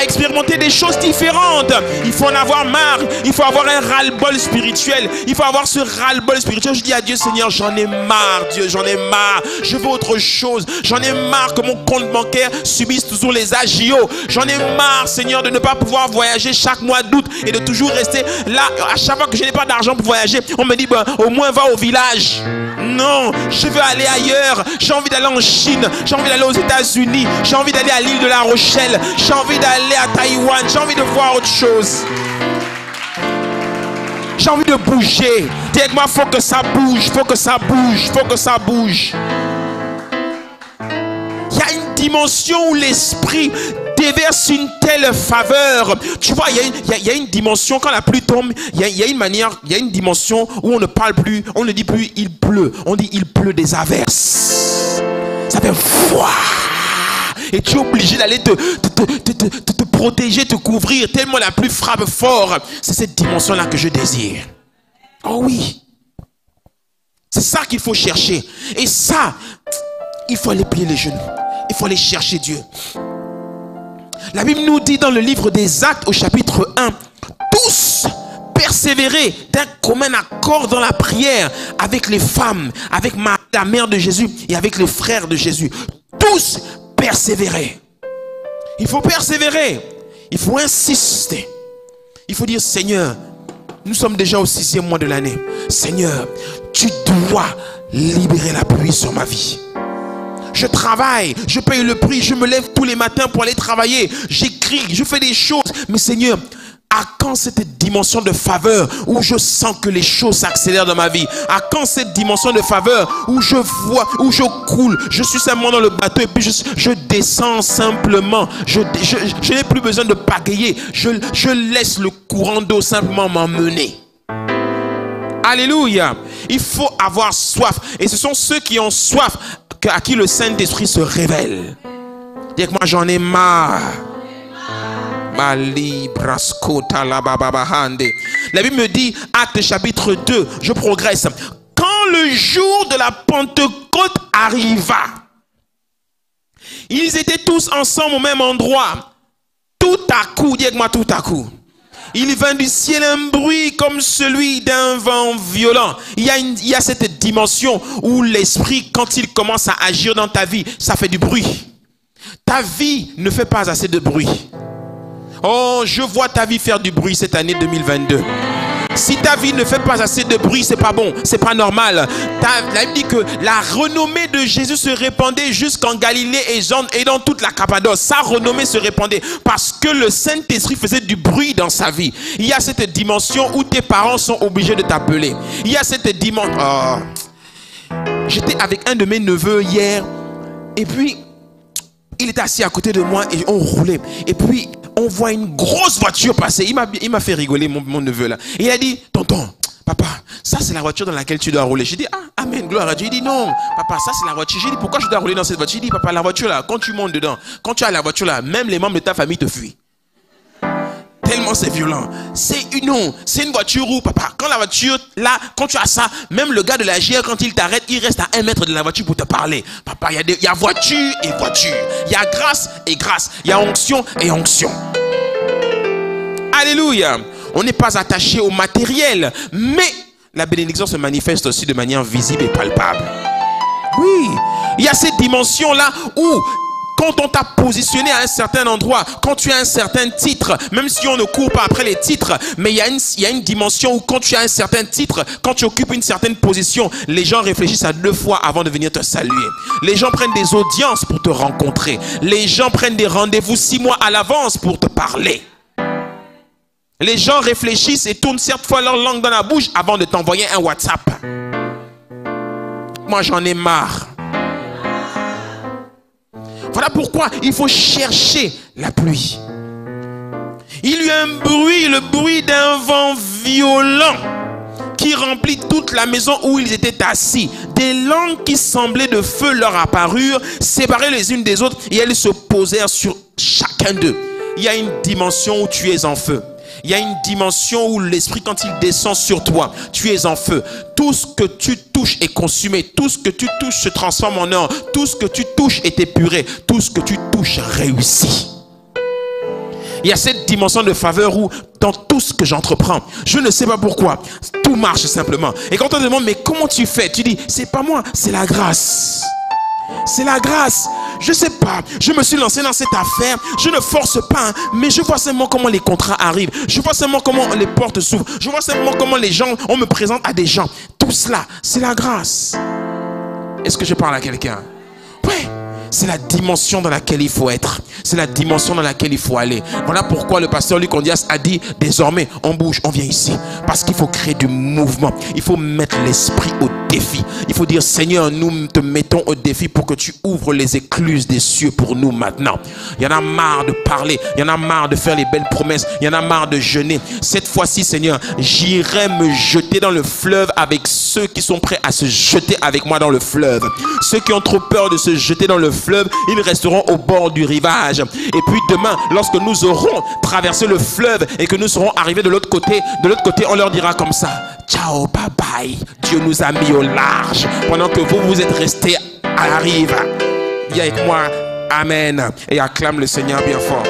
Speaker 1: expérimenter des choses différentes. Il faut en avoir marre. Il faut avoir un ras-le-bol spirituel. Il faut avoir ce ras-le-bol spirituel. Je dis à Dieu, Seigneur, j'en ai marre, Dieu, j'en ai marre. Je veux autre chose. J'en ai marre que mon compte bancaire subisse toujours les agios. J'en ai marre, Seigneur, de ne pas pouvoir voyager chaque mois d'août et de toujours rester là. À chaque fois que je n'ai pas d'argent pour voyager, on me dit, ben, au moins va au village. Non, je veux aller ailleurs. J'ai envie d'aller en Chine. J'ai envie d'aller aux États-Unis. J'ai envie d'aller à l'île de la Rochelle. J'ai envie d'aller à Taïwan. J'ai envie de voir autre chose. J'ai envie de bouger. Dis avec moi, faut que ça bouge. Faut que ça bouge. Faut que ça bouge. Il y a une dimension où l'esprit déverse une telle faveur. Tu vois, il y a une dimension, quand la pluie tombe, il y a une manière, il y a une dimension où on ne parle plus, on ne dit plus il pleut, on dit il pleut des averses. Ça fait fouah. Et tu es obligé d'aller te protéger, te couvrir, tellement la pluie frappe fort. C'est cette dimension-là que je désire. Oh oui. C'est ça qu'il faut chercher. Et ça, il faut aller plier les genoux. Il faut aller chercher Dieu. La Bible nous dit dans le livre des Actes au chapitre 1, tous persévérer d'un commun accord dans la prière avec les femmes, avec Marie, la mère de Jésus, et avec les frères de Jésus. Tous persévérer. Il faut persévérer. Il faut insister. Il faut dire, Seigneur, nous sommes déjà au 6e mois de l'année. Seigneur, tu dois libérer la pluie sur ma vie. Je travaille, je paye le prix, je me lève tous les matins pour aller travailler. J'écris, je fais des choses. Mais Seigneur, à quand cette dimension de faveur où je sens que les choses s'accélèrent dans ma vie? À quand cette dimension de faveur où je vois, où je coule, je suis simplement dans le bateau et puis je descends simplement. Je n'ai plus besoin de pagayer. Je laisse le courant d'eau simplement m'emmener. Alléluia. Il faut avoir soif. Et ce sont ceux qui ont soif à qui le Saint-Esprit se révèle. Dis avec moi, j'en ai marre. La Bible me dit, Actes chapitre 2, je progresse. Quand le jour de la Pentecôte arriva, ils étaient tous ensemble au même endroit. Tout à coup, dis avec moi, tout à coup, il vint du ciel un bruit comme celui d'un vent violent. Il y a cette dimension où l'esprit, quand il commence à agir dans ta vie, ça fait du bruit. Ta vie ne fait pas assez de bruit. Oh, je vois ta vie faire du bruit cette année 2022. Si ta vie ne fait pas assez de bruit, c'est pas bon, c'est pas normal. La Bible dit que la renommée de Jésus se répandait jusqu'en Galilée et dans toute la Cappadoce. Sa renommée se répandait parce que le Saint-Esprit faisait du bruit dans sa vie. Il y a cette dimension où tes parents sont obligés de t'appeler. Il y a cette dimension. Oh. J'étais avec un de mes neveux hier et puis il était assis à côté de moi et on roulait. Et puis on voit une grosse voiture passer. Il m'a fait rigoler, mon neveu là. Et il a dit, tonton, papa, ça c'est la voiture dans laquelle tu dois rouler. J'ai dit, ah, amen, gloire à Dieu. Il dit, non, papa, ça c'est la voiture. J'ai dit, pourquoi je dois rouler dans cette voiture? Il dit, papa, la voiture là, quand tu montes dedans, quand tu as la voiture là, même les membres de ta famille te fuient. Tellement c'est violent. C'est une voiture où, papa, quand la voiture, là, quand tu as ça, même le gars de la GR, quand il t'arrête, il reste à 1 mètre de la voiture pour te parler. Papa, il y a voiture et voiture. Il y a grâce et grâce. Il y a onction et onction. Alléluia. On n'est pas attaché au matériel, mais la bénédiction se manifeste aussi de manière visible et palpable. Oui, il y a cette dimension-là où Quand on t'a positionné à un certain endroit, quand tu as un certain titre, même si on ne court pas après les titres, mais il y a une dimension où quand tu as un certain titre, quand tu occupes une certaine position, les gens réfléchissent à 2 fois avant de venir te saluer. Les gens prennent des audiences pour te rencontrer. Les gens prennent des rendez-vous 6 mois à l'avance pour te parler. Les gens réfléchissent et tournent 7 fois leur langue dans la bouche avant de t'envoyer un WhatsApp. Moi, j'en ai marre. Voilà pourquoi il faut chercher la pluie. Il y a un bruit, le bruit d'un vent violent qui remplit toute la maison où ils étaient assis. Des langues qui semblaient de feu leur apparurent, séparées les unes des autres, et elles se posèrent sur chacun d'eux. Il y a une dimension où tu es en feu. Il y a une dimension où l'esprit, quand il descend sur toi, tu es en feu. Tout ce que tu touches est consumé. Tout ce que tu touches se transforme en or. Tout ce que tu touches est épuré. Tout ce que tu touches réussit. Il y a cette dimension de faveur où, dans tout ce que j'entreprends, je ne sais pas pourquoi, tout marche simplement. Et quand on te demande, mais comment tu fais? Tu dis, c'est pas moi, c'est la grâce. C'est la grâce. Je sais pas, je me suis lancé dans cette affaire, je ne force pas, hein, mais je vois seulement comment les contrats arrivent, je vois seulement comment les portes s'ouvrent, je vois seulement comment les gens, on me présente à des gens. Tout cela, c'est la grâce. Est-ce que je parle à quelqu'un? Ouais. C'est la dimension dans laquelle il faut être. C'est la dimension dans laquelle il faut aller. Voilà pourquoi le pasteur Luc Ondias a dit, désormais, on bouge, on vient ici. Parce qu'il faut créer du mouvement. Il faut mettre l'esprit au défi. Il faut dire, Seigneur, nous te mettons au défi pour que tu ouvres les écluses des cieux pour nous maintenant. Il y en a marre de parler. Il y en a marre de faire les belles promesses. Il y en a marre de jeûner. Cette fois-ci, Seigneur, j'irai me jeter dans le fleuve avec ceux qui sont prêts à se jeter avec moi dans le fleuve. Ceux qui ont trop peur de se jeter dans le fleuve, ils resteront au bord du rivage. Et puis demain, lorsque nous aurons traversé le fleuve et que nous serons arrivés de l'autre côté, on leur dira comme ça, ciao, bye bye, Dieu nous a mis au large pendant que vous êtes restés à la rive. Dis avec moi, amen, et acclame le Seigneur bien fort.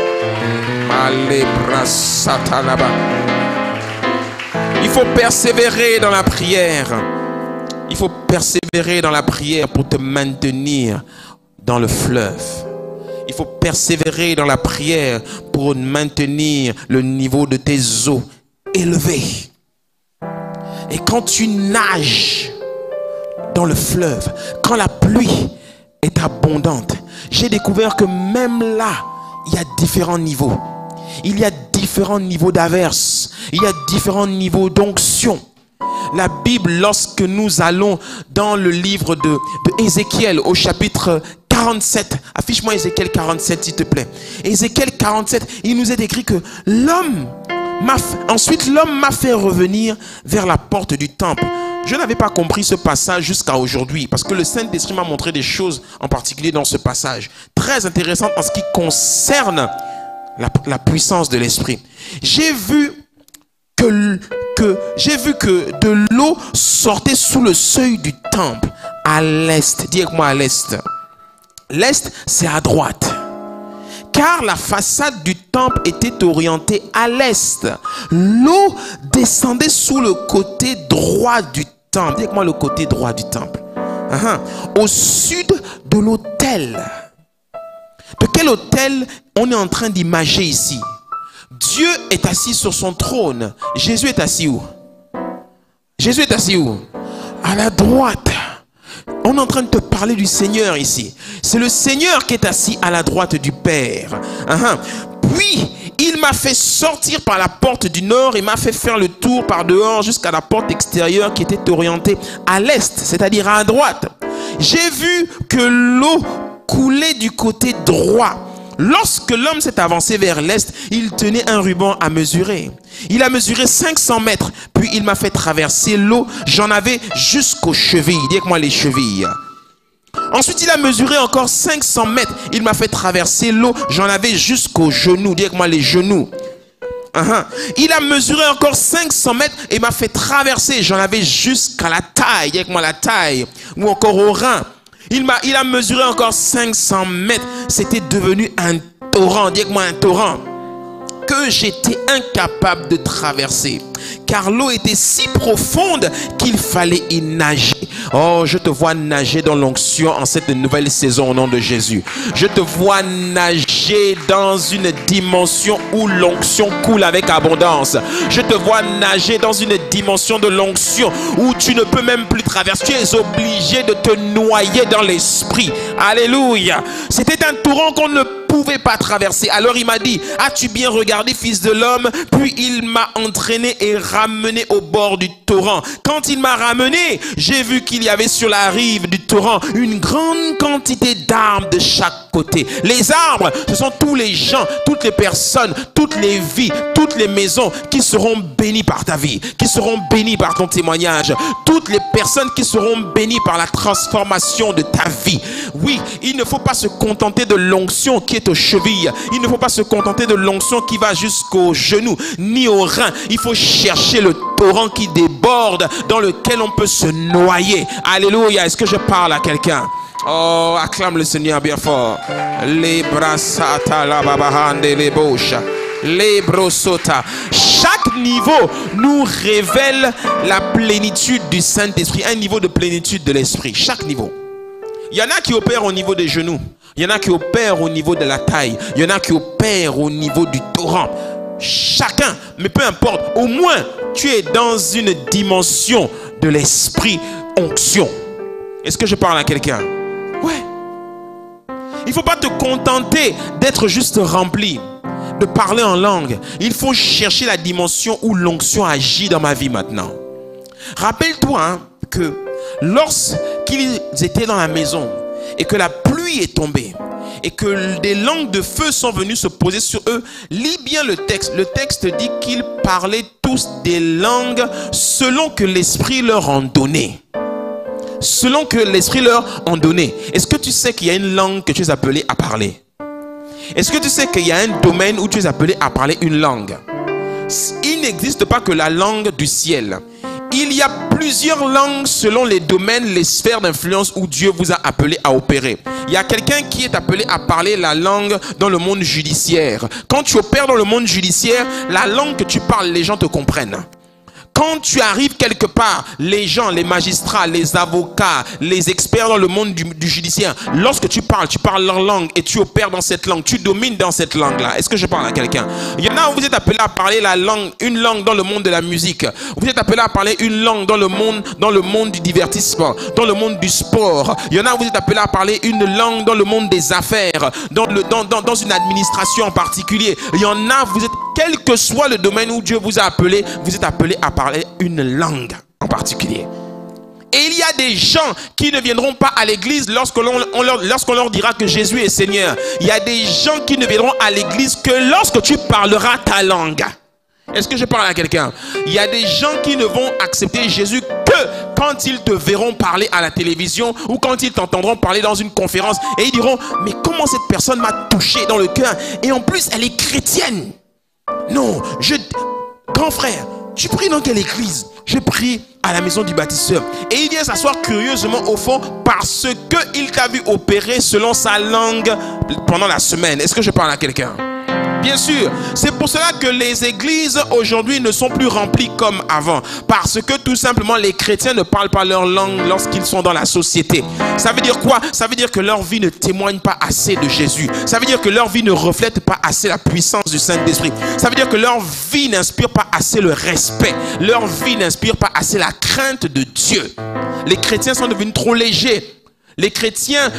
Speaker 1: Il faut persévérer dans la prière. Il faut persévérer dans la prière pour te maintenir dans le fleuve. Il faut persévérer dans la prière pour maintenir le niveau de tes eaux élevé. Et quand tu nages dans le fleuve, quand la pluie est abondante, j'ai découvert que même là, il y a différents niveaux. Il y a différents niveaux d'averse. Il y a différents niveaux d'onction. La Bible, lorsque nous allons dans le livre de Ézéchiel au chapitre 47, affiche-moi Ézéchiel 47 s'il te plaît. Ézéchiel 47, il nous est écrit que l'homme m'a fait revenir vers la porte du temple. Je n'avais pas compris ce passage jusqu'à aujourd'hui parce que le Saint-Esprit m'a montré des choses en particulier dans ce passage très intéressantes en ce qui concerne la puissance de l'esprit. J'ai vu que de l'eau sortait sous le seuil du temple à l'est. Dis avec moi à l'est. L'est, c'est à droite. Car la façade du temple était orientée à l'est. L'eau descendait sous le côté droit du temple. Dis avec moi le côté droit du temple. Au sud de l'autel. De quel autel on est en train d'imager ici? Dieu est assis sur son trône. Jésus est assis où? Jésus est assis où? À la droite. On est en train de te parler du Seigneur ici. C'est le Seigneur qui est assis à la droite du Père. Puis, il m'a fait sortir par la porte du nord et m'a fait faire le tour par dehors jusqu'à la porte extérieure qui était orientée à l'est, c'est-à-dire à droite. J'ai vu que l'eau coulait du côté droit. Lorsque l'homme s'est avancé vers l'est, il tenait un ruban à mesurer. Il a mesuré 500 mètres, puis il m'a fait traverser l'eau. J'en avais jusqu'aux chevilles. Dis avec moi les chevilles. Ensuite, il a mesuré encore 500 mètres. Il m'a fait traverser l'eau. J'en avais jusqu'aux genoux. Dis avec moi les genoux. Il a mesuré encore 500 mètres et m'a fait traverser. J'en avais jusqu'à la taille. Dis avec moi la taille. Ou encore au rein. Il a mesuré encore 500 mètres. C'était devenu un torrent. Dis avec moi un torrent. que j'étais incapable de traverser, car l'eau était si profonde qu'il fallait y nager. Oh, je te vois nager dans l'onction en cette nouvelle saison au nom de Jésus. Je te vois nager dans une dimension où l'onction coule avec abondance. Je te vois nager dans une dimension de l'onction où tu ne peux même plus traverser. Tu es obligé de te noyer dans l'esprit. Alléluia. C'était un torrent qu'on ne pouvait pas traverser. Alors il m'a dit, as-tu bien regardé, fils de l'homme? Puis il m'a entraîné et ramené au bord du torrent. Quand il m'a ramené, j'ai vu qu'il y avait sur la rive du torrent une grande quantité d'arbres de chaque côté. Les arbres, ce sont tous les gens, toutes les personnes, toutes les vies, toutes les maisons qui seront bénies par ta vie, qui seront bénies par ton témoignage, toutes les personnes qui seront bénies par la transformation de ta vie. Oui, il ne faut pas se contenter de l'onction qui est aux chevilles. Il ne faut pas se contenter de l'onction qui va jusqu'aux genoux, ni aux reins. Il faut chercher le torrent qui déborde, dans lequel on peut se noyer. Alléluia. Est-ce que je parle à quelqu'un? Oh, acclame le Seigneur bien fort. Les brasata la babahande les bouches. Les brosota. Chaque niveau nous révèle la plénitude du Saint-Esprit, un niveau de plénitude de l'Esprit. Chaque niveau. Il y en a qui opèrent au niveau des genoux. Il y en a qui opèrent au niveau de la taille. Il y en a qui opèrent au niveau du torrent. Chacun, mais peu importe, au moins tu es dans une dimension de l'esprit onction. Est-ce que je parle à quelqu'un? Ouais. Il ne faut pas te contenter d'être juste rempli, de parler en langue. Il faut chercher la dimension où l'onction agit dans ma vie maintenant. Rappelle-toi que lorsqu'ils étaient dans la maison et que la pluie est tombée et que des langues de feu sont venues se poser sur eux, lis bien le texte. Le texte dit qu'ils parlaient tous des langues selon que l'Esprit leur en donnait. Selon que l'Esprit leur en donnait. Est-ce que tu sais qu'il y a une langue que tu es appelé à parler? Est-ce que tu sais qu'il y a un domaine où tu es appelé à parler une langue? Il n'existe pas que la langue du ciel. Il y a plusieurs langues selon les domaines, les sphères d'influence où Dieu vous a appelé à opérer. Il y a quelqu'un qui est appelé à parler la langue dans le monde judiciaire. Quand tu opères dans le monde judiciaire, la langue que tu parles, les gens te comprennent. Quand tu arrives quelque part, les gens, les magistrats, les avocats, les experts dans le monde du judiciaire, lorsque tu parles leur langue et tu opères dans cette langue, tu domines dans cette langue-là. Est-ce que je parle à quelqu'un? Il y en a où vous êtes appelé à parler une langue dans le monde de la musique. Vous êtes appelé à parler une langue dans le monde du divertissement, dans le monde du sport. Il y en a où vous êtes appelé à parler une langue dans le monde des affaires, dans une administration en particulier. Il y en a, quel que soit le domaine où Dieu vous a appelé, vous êtes appelé à parler une langue en particulier. Et il y a des gens qui ne viendront pas à l'église lorsqu'on leur dira que Jésus est Seigneur. Il y a des gens qui ne viendront à l'église que lorsque tu parleras ta langue. Est-ce que je parle à quelqu'un? Il y a des gens qui ne vont accepter Jésus que quand ils te verront parler à la télévision ou quand ils t'entendront parler dans une conférence et ils diront, mais comment cette personne m'a touché dans le cœur et en plus elle est chrétienne. Non, grand frère, tu pries dans quelle église? Je prie à la maison du bâtisseur. Et il vient s'asseoir curieusement au fond parce qu'il t'a vu opérer selon sa langue pendant la semaine. Est-ce que je parle à quelqu'un? Bien sûr, c'est pour cela que les églises aujourd'hui ne sont plus remplies comme avant. Parce que tout simplement les chrétiens ne parlent pas leur langue lorsqu'ils sont dans la société. Ça veut dire quoi? Ça veut dire que leur vie ne témoigne pas assez de Jésus. Ça veut dire que leur vie ne reflète pas assez la puissance du Saint-Esprit. Ça veut dire que leur vie n'inspire pas assez le respect. Leur vie n'inspire pas assez la crainte de Dieu. Les chrétiens sont devenus trop légers. Les chrétiens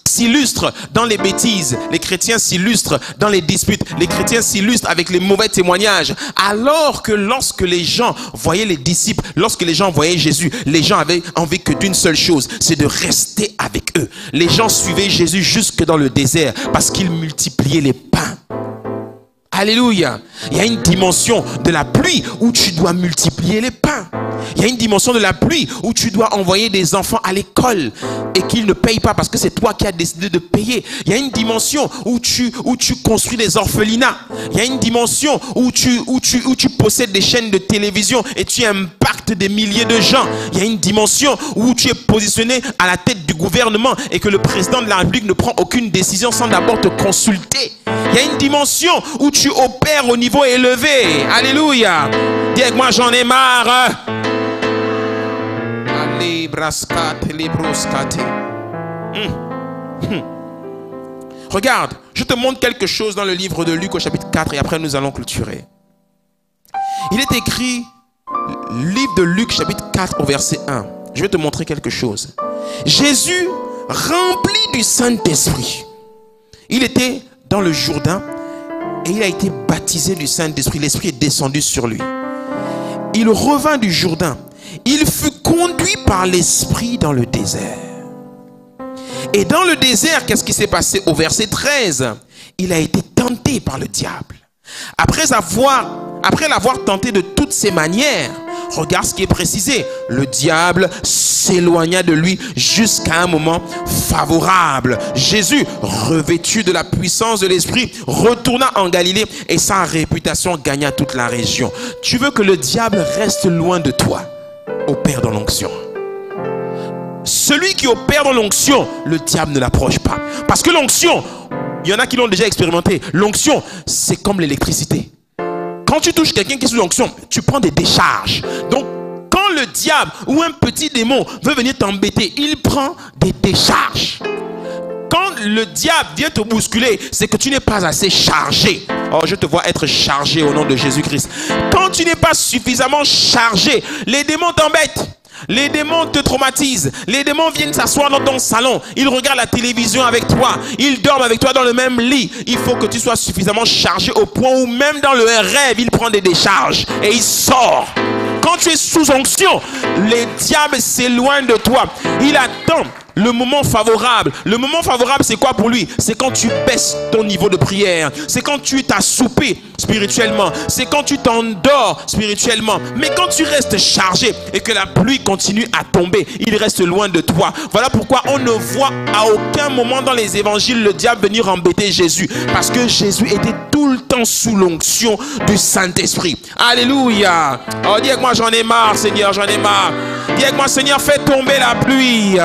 Speaker 1: s'illustrent dans les bêtises, les chrétiens s'illustrent dans les disputes, les chrétiens s'illustrent avec les mauvais témoignages, alors que lorsque les gens voyaient les disciples, lorsque les gens voyaient Jésus, les gens avaient envie que d'une seule chose, c'est de rester avec eux. Les gens suivaient Jésus jusque dans le désert parce qu'il multipliait les pains. Alléluia. Il y a une dimension de la pluie où tu dois multiplier les pains. Il y a une dimension de la pluie où tu dois envoyer des enfants à l'école et qu'ils ne payent pas parce que c'est toi qui as décidé de payer. Il y a une dimension où tu construis des orphelinats. Il y a une dimension où tu possèdes des chaînes de télévision et tu impactes des milliers de gens. Il y a une dimension où tu es positionné à la tête du gouvernement et que le président de la République ne prend aucune décision sans d'abord te consulter. Il y a une dimension où tu opères au niveau élevé. Alléluia. Dis avec moi, j'en ai marre. Allez, brascate, les broscate. Regarde, je te montre quelque chose dans le livre de Luc au chapitre 4 et après nous allons clôturer. Il est écrit, livre de Luc chapitre 4 au verset 1. Je vais te montrer quelque chose. Jésus, rempli du Saint-Esprit, il était dans le Jourdain et il a été baptisé du Saint-Esprit. L'Esprit est descendu sur lui. Il revint du Jourdain. Il fut conduit par l'Esprit dans le désert. Et dans le désert, qu'est-ce qui s'est passé au verset 13? Il a été tenté par le diable. Après l'avoir tenté de toutes ses manières, regarde ce qui est précisé. Le diable s'éloigna de lui jusqu'à un moment favorable. Jésus, revêtu de la puissance de l'Esprit, retourna en Galilée et sa réputation gagna toute la région. Tu veux que le diable reste loin de toi? Opère dans l'onction. Celui qui opère dans l'onction, le diable ne l'approche pas. Parce que l'onction, il y en a qui l'ont déjà expérimenté. L'onction, c'est comme l'électricité. Quand tu touches quelqu'un qui est sous l'onction, tu prends des décharges. Donc, quand le diable ou un petit démon veut venir t'embêter, il prend des décharges. Quand le diable vient te bousculer, c'est que tu n'es pas assez chargé. Oh, je te vois être chargé au nom de Jésus-Christ. Quand tu n'es pas suffisamment chargé, les démons t'embêtent. Les démons te traumatisent. Les démons viennent s'asseoir dans ton salon. Ils regardent la télévision avec toi. Ils dorment avec toi dans le même lit. Il faut que tu sois suffisamment chargé au point où même dans le rêve, il prend des décharges et il sort. Quand tu es sous onction, les diables s'éloignent de toi. Il attend le moment favorable. Le moment favorable, c'est quoi pour lui? C'est quand tu baisses ton niveau de prière. C'est quand tu t'assoupis spirituellement. C'est quand tu t'endors spirituellement. Mais quand tu restes chargé et que la pluie continue à tomber, il reste loin de toi. Voilà pourquoi on ne voit à aucun moment dans les évangiles le diable venir embêter Jésus. Parce que Jésus était tout le temps sous l'onction du Saint-Esprit. Alléluia. Oh, dis avec moi, j'en ai marre, Seigneur, j'en ai marre. Dis avec moi, Seigneur, fais tomber la pluie.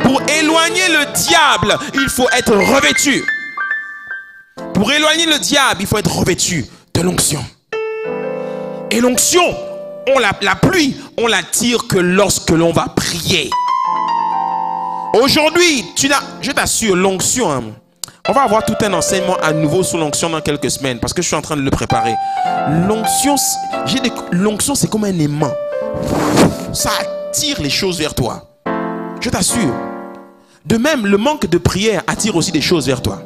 Speaker 1: Pour éloigner le diable, il faut être revêtu. Pour éloigner le diable, il faut être revêtu de l'onction. Et l'onction, la pluie, on l'attire que lorsque l'on va prier. Aujourd'hui, je t'assure, l'onction, hein, on va avoir tout un enseignement à nouveau sur l'onction dans quelques semaines parce que je suis en train de le préparer. L'onction, c'est comme un aimant. Ça attire les choses vers toi. Je t'assure. De même, le manque de prière attire aussi des choses vers toi.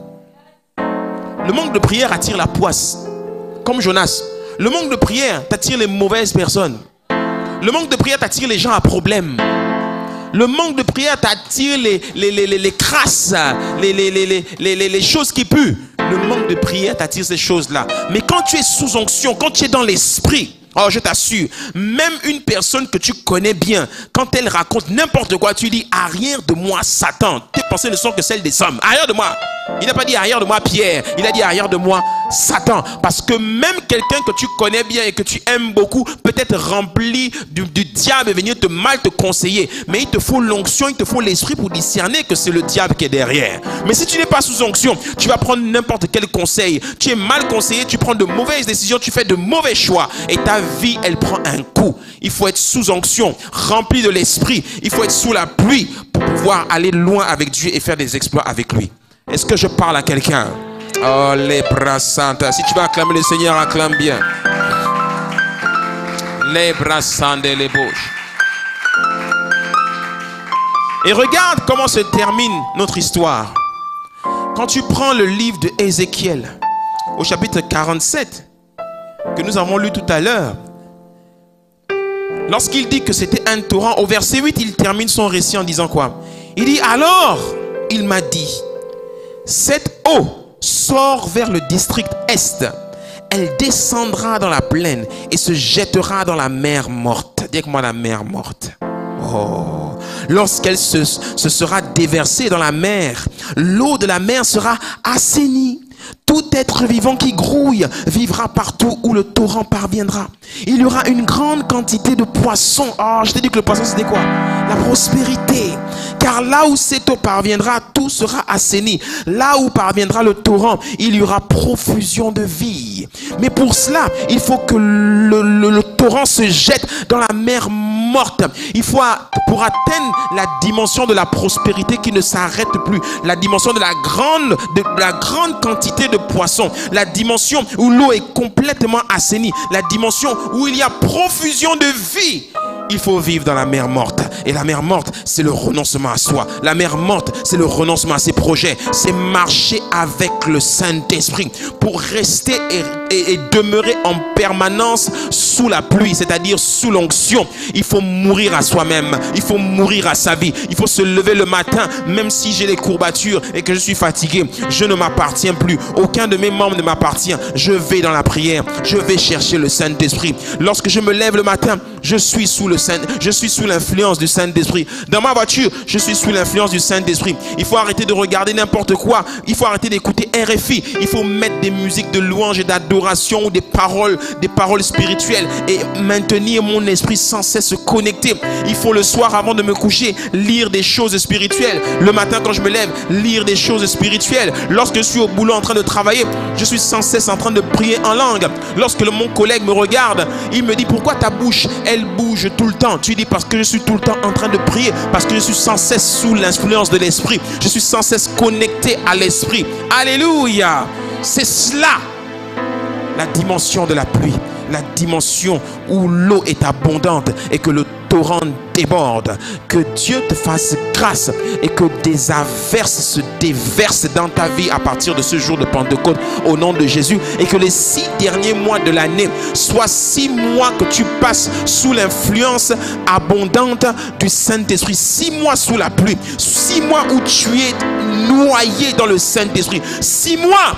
Speaker 1: Le manque de prière attire la poisse. Comme Jonas. Le manque de prière t'attire les mauvaises personnes. Le manque de prière t'attire les gens à problème. Le manque de prière t'attire les crasses, les choses qui puent. Le manque de prière t'attire ces choses-là. Mais quand tu es sous onction, quand tu es dans l'esprit, oh, je t'assure, même une personne que tu connais bien, quand elle raconte n'importe quoi, tu dis arrière de moi Satan. Tes pensées ne sont que celles des hommes. Arrière de moi. Il n'a pas dit arrière de moi Pierre, il a dit arrière de moi Satan. Parce que même quelqu'un que tu connais bien et que tu aimes beaucoup peut être rempli du diable et venir mal te conseiller. Mais il te faut l'onction, il te faut l'esprit pour discerner que c'est le diable qui est derrière. Mais si tu n'es pas sous onction, tu vas prendre n'importe quel conseil. Tu es mal conseillé, tu prends de mauvaises décisions, tu fais de mauvais choix. Et ta vie, elle prend un coup. Il faut être sous onction, rempli de l'esprit. Il faut être sous la pluie pour pouvoir aller loin avec Dieu et faire des exploits avec lui. Est-ce que je parle à quelqu'un? Oh, les bras saints. Si tu vas acclamer le Seigneur, acclame bien. Les bras saints et les bouches. Et regarde comment se termine notre histoire. Quand tu prends le livre de Ézéchiel, au chapitre 47, que nous avons lu tout à l'heure, lorsqu'il dit que c'était un torrent, au verset 8, il termine son récit en disant quoi? Il dit, alors, il m'a dit, cette eau sort vers le district est. elle descendra dans la plaine et se jettera dans la mer morte. Dis avec moi, la mer morte. Oh. Lorsqu'elle se sera déversée dans la mer, l'eau de la mer sera assainie. Tout être vivant qui grouille vivra partout où le torrent parviendra. Il y aura une grande quantité de poissons. Oh, je t'ai dit que le poisson c'était quoi? La prospérité. Car là où cette eau parviendra, tout sera assaini. Là où parviendra le torrent, il y aura profusion de vie. Mais pour cela, il faut que le torrent se jette dans la mer morte. Il faut, pour atteindre la dimension de la prospérité qui ne s'arrête plus, la dimension de la grande quantité de poissons, la dimension où l'eau est complètement assainie, la dimension où il y a profusion de vie. Il faut vivre dans la mer morte. Et la mer morte, c'est le renoncement à soi. La mer morte, c'est le renoncement à ses projets. C'est marcher avec le Saint-Esprit pour rester et demeurer en permanence sous la pluie, c'est-à-dire sous l'onction. Il faut mourir à soi-même. Il faut mourir à sa vie. Il faut se lever le matin, même si j'ai des courbatures et que je suis fatigué. Je ne m'appartiens plus. Aucun de mes membres ne m'appartient. Je vais dans la prière. Je vais chercher le Saint-Esprit. Lorsque je me lève le matin, je suis sous l'influence du Saint-Esprit. Dans ma voiture, je suis sous l'influence du Saint-Esprit. Il faut arrêter de regarder n'importe quoi. Il faut arrêter d'écouter RFI. Il faut mettre des musiques de louange et d'adoration ou des paroles spirituelles et maintenir mon esprit sans cesse connecté. Il faut le soir avant de me coucher lire des choses spirituelles. Le matin quand je me lève, lire des choses spirituelles. Lorsque je suis au boulot en train de travailler, je suis sans cesse en train de prier en langue. Lorsque mon collègue me regarde, il me dit: pourquoi ta bouche elle bouge tout le temps? Tu dis: parce que je suis tout le temps en train de prier, parce que je suis sans cesse sous l'influence de l'esprit, je suis sans cesse connecté à l'esprit. Alléluia. C'est cela la dimension de la pluie, la dimension où l'eau est abondante et que le torrent déborde. Que Dieu te fasse grâce et que des averses se déversent dans ta vie à partir de ce jour de Pentecôte au nom de Jésus, et que les 6 derniers mois de l'année soient 6 mois que tu passes sous l'influence abondante du Saint-Esprit. 6 mois sous la pluie, 6 mois où tu es noyé dans le Saint-Esprit, 6 mois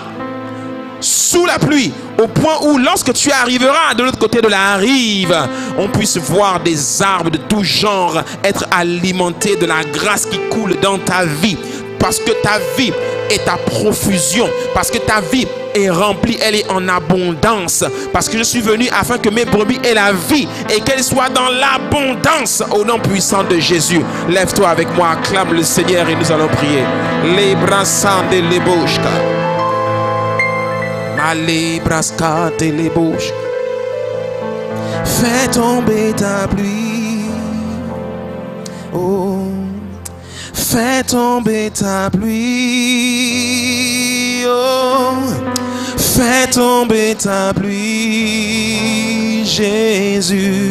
Speaker 1: sous la pluie, au point où lorsque tu arriveras de l'autre côté de la rive, on puisse voir des arbres de tout genre être alimentés de la grâce qui coule dans ta vie, parce que ta vie est à profusion, parce que ta vie est remplie, elle est en abondance, parce que je suis venu afin que mes brebis aient la vie et qu'elles soient dans l'abondance, au nom puissant de Jésus. Lève-toi avec moi, acclame le Seigneur et nous allons prier. Les brassants de l'ébauchka. Allez, brascate les bouches. Fais tomber ta pluie. Oh, fais tomber ta pluie. Oh, fais tomber ta pluie, Jésus.